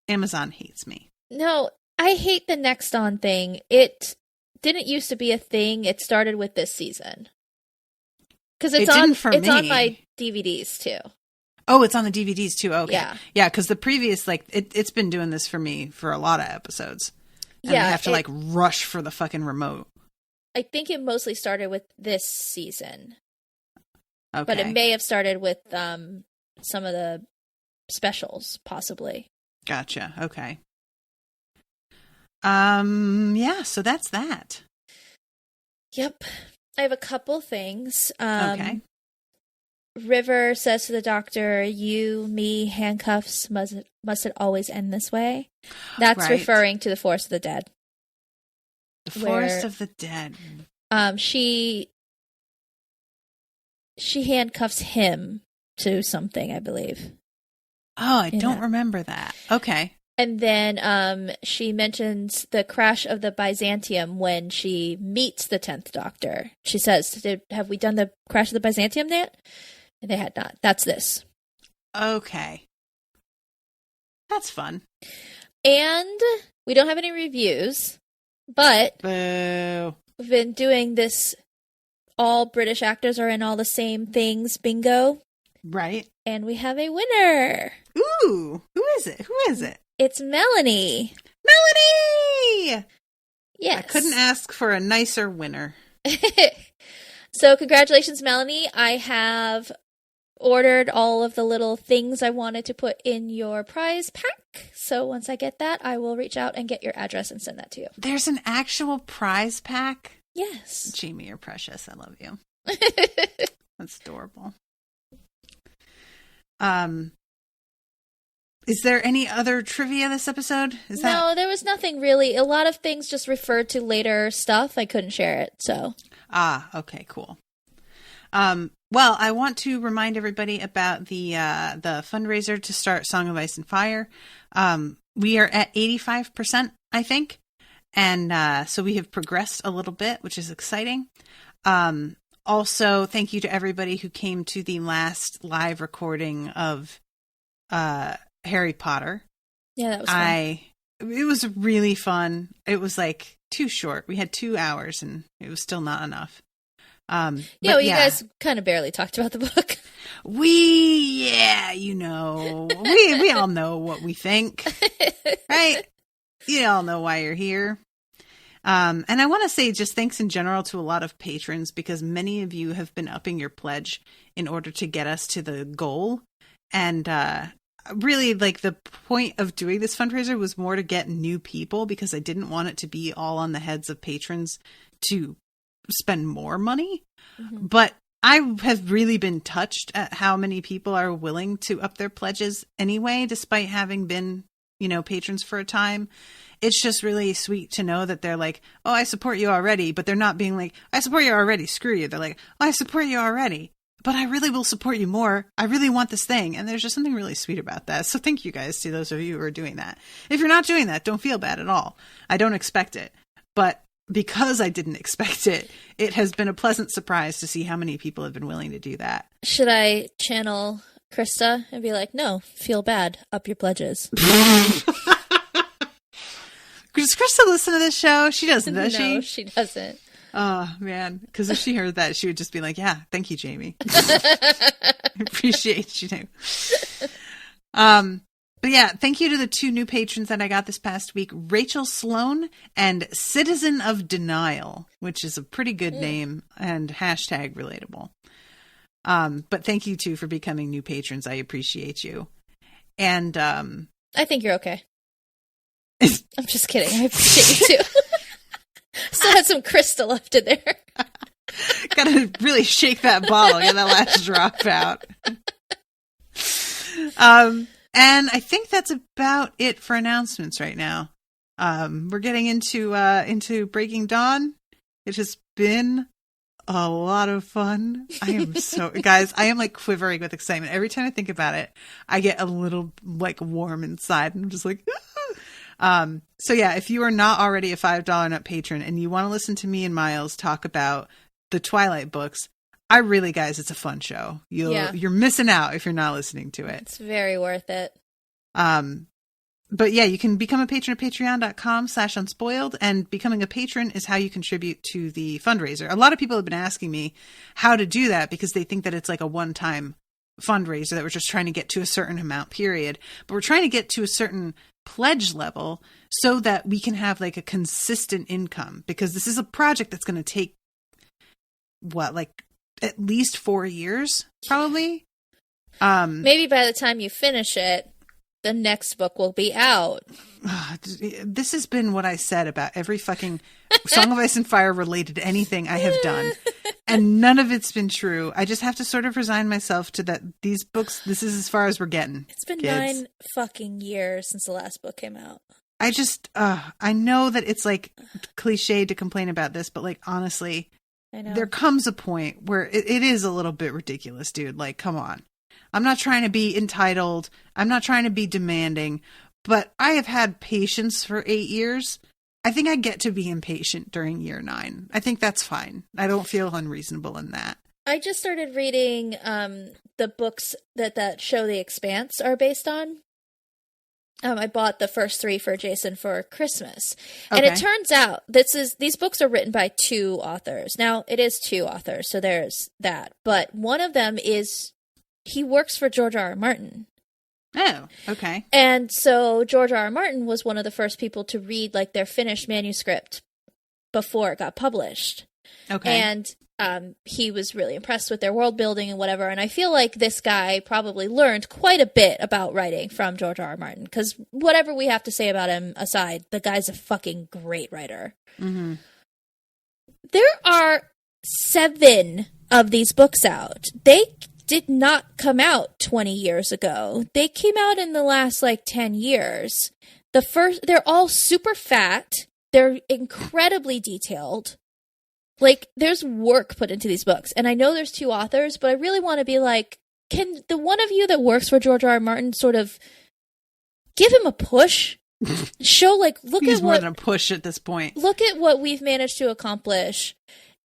Amazon hates me. No, I hate the next on thing. It didn't used to be a thing. It started with this season. Because it's on my DVDs too. Oh, it's on the DVDs too. Okay. Yeah. Because the previous, like, it's been doing this for me for a lot of episodes. And I have to, like, rush for the fucking remote. I think it mostly started with this season. Okay. But it may have started with some of the specials, possibly. Gotcha. Okay. Yeah, so that's that. Yep. I have a couple things. Okay. River says to the doctor, you, me, handcuffs, must it always end this way? That's right. referring to the Forest of the Dead. The Forest of the Dead. She handcuffs him to something, I believe. Oh, I don't remember that. Okay. And then she mentions the crash of the Byzantium when she meets the 10th Doctor. She says, have we done the crash of the Byzantium yet? And they had not. That's this. Okay. That's fun. And we don't have any reviews, but Boo. we've been doing this all British actors are in all the same things bingo. Right. And we have a winner. Ooh. Who is it? It's Melanie. Melanie! Yes. I couldn't ask for a nicer winner. So congratulations, Melanie. I have ordered all of the little things I wanted to put in your prize pack. So once I get that, I will reach out and get your address and send that to you. There's an actual prize pack? Yes. Jamie, you're precious. I love you. That's adorable. Is there any other trivia this episode? No, there was nothing really. A lot of things just referred to later stuff. I couldn't share it, so. Okay, cool. Well, I want to remind everybody about the fundraiser to start Song of Ice and Fire. We are at 85%, I think. And so we have progressed a little bit, which is exciting. Also, thank you to everybody who came to the last live recording of Harry Potter. Yeah, that was fun. It was really fun. It was like too short. We had 2 hours and it was still not enough. You guys kind of barely talked about the book. We all know what we think, right? You all know why you're here. And I want to say just thanks in general to a lot of patrons because many of you have been upping your pledge in order to get us to the goal. And, really, like, the point of doing this fundraiser was more to get new people because I didn't want it to be all on the heads of patrons to spend more money. Mm-hmm. But I have really been touched at how many people are willing to up their pledges anyway, despite having been, patrons for a time. It's just really sweet to know that they're like, oh, I support you already. But they're not being like, I support you already. Screw you. They're like, oh, I support you already. But I really will support you more. I really want this thing. And there's just something really sweet about that. So thank you guys to those of you who are doing that. If you're not doing that, don't feel bad at all. I don't expect it. But because I didn't expect it, it has been a pleasant surprise to see how many people have been willing to do that. Should I channel Krista and be like, no, feel bad. Up your pledges. Does Krista listen to this show? She doesn't, does she? No, she doesn't. Oh, man. Because if she heard that, she would just be like, yeah, thank you, Jamie. I appreciate you. But yeah, thank you to the 2 new patrons that I got this past week, Rachel Sloan and Citizen of Denial, which is a pretty good name and hashtag relatable. But thank you, too, for becoming new patrons. I appreciate you. And I think you're okay. I'm just kidding. I appreciate you too. Still had some crystal left in there. Gotta really shake that bottle, get that last drop out. And I think that's about it for announcements right now. We're getting into Breaking Dawn. It has been a lot of fun. I am guys, I am like quivering with excitement. Every time I think about it, I get a little like warm inside and I'm just like, so yeah, if you are not already a $5 Nut patron and you want to listen to me and Miles talk about the Twilight books, guys, it's a fun show. You're missing out if you're not listening to it. It's very worth it. But yeah, you can become a patron at patreon.com/unspoiled, and becoming a patron is how you contribute to the fundraiser. A lot of people have been asking me how to do that because they think that it's like a one-time fundraiser that we're just trying to get to a certain amount, period. But we're trying to get to a certain pledge level so that we can have like a consistent income, because this is a project that's going to take at least 4 years, probably. Maybe by the time you finish it, the next book will be out. This has been what I said about every fucking Song of Ice and Fire related to anything I have done. And none of it's been true. I just have to sort of resign myself to that. These books, this is as far as we're getting. It's been kids. 9 fucking years since the last book came out. I just, I know that it's like cliche to complain about this, but like, honestly, I know. There comes a point where it is a little bit ridiculous, dude. Like, come on. I'm not trying to be entitled. I'm not trying to be demanding, but I have had patience for 8 years. I think I get to be impatient during year 9. I think that's fine. I don't feel unreasonable in that. I just started reading the books that show The Expanse are based on. I bought the first 3 for Jason for Christmas. And it turns out these books are written by 2 authors. Now, it is 2 authors, so there's that. But one of them he works for George R. R. Martin. Oh, okay. And so George R. R. Martin was one of the first people to read like their finished manuscript before it got published. Okay. And he was really impressed with their world building and whatever. And I feel like this guy probably learned quite a bit about writing from George R. R. Martin, because whatever we have to say about him aside, the guy's a fucking great writer. Mm-hmm. There are 7 of these books out. They did not come out 20 years ago. They came out in the last 10 years. They're all super fat. They're incredibly detailed. There's work put into these books. And I know there's 2 authors, but I really want to be like, can the one of you that works for George R. R. Martin sort of give him a push? Show, look He's at more than a push at this point. Look at what we've managed to accomplish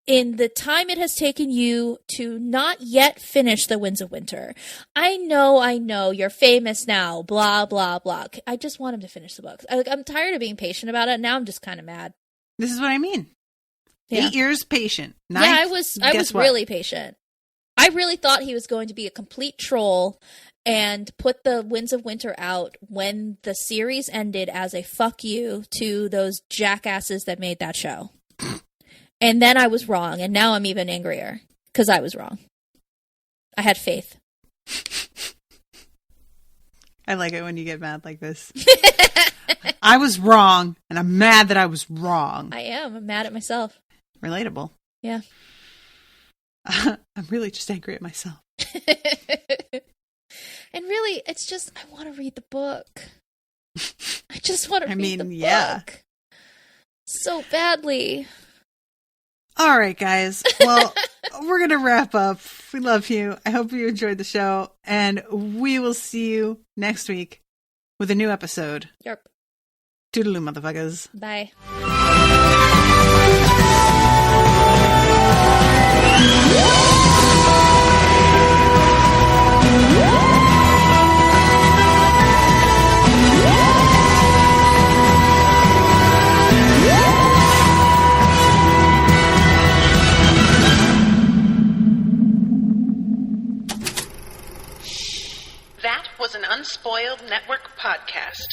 in the time it has taken you to not yet finish The Winds of Winter. I know, you're famous now, blah, blah, blah. I just want him to finish the books. I'm tired of being patient about it. Now I'm just kind of mad. This is what I mean. Yeah. 8 years patient. I was really patient. I really thought he was going to be a complete troll and put The Winds of Winter out when the series ended as a fuck you to those jackasses that made that show. And then I was wrong, and now I'm even angrier because I was wrong. I had faith. I like it when you get mad like this. I was wrong, and I'm mad that I was wrong. I am. I'm mad at myself. Relatable. Yeah. I'm really just angry at myself. And really, it's just, I want to read the book. I just want to read the book. So badly. All right, guys. Well, we're going to wrap up. We love you. I hope you enjoyed the show. And we will see you next week with a new episode. Yep. Toodaloo, motherfuckers. Bye. That was an Unspoiled Network podcast.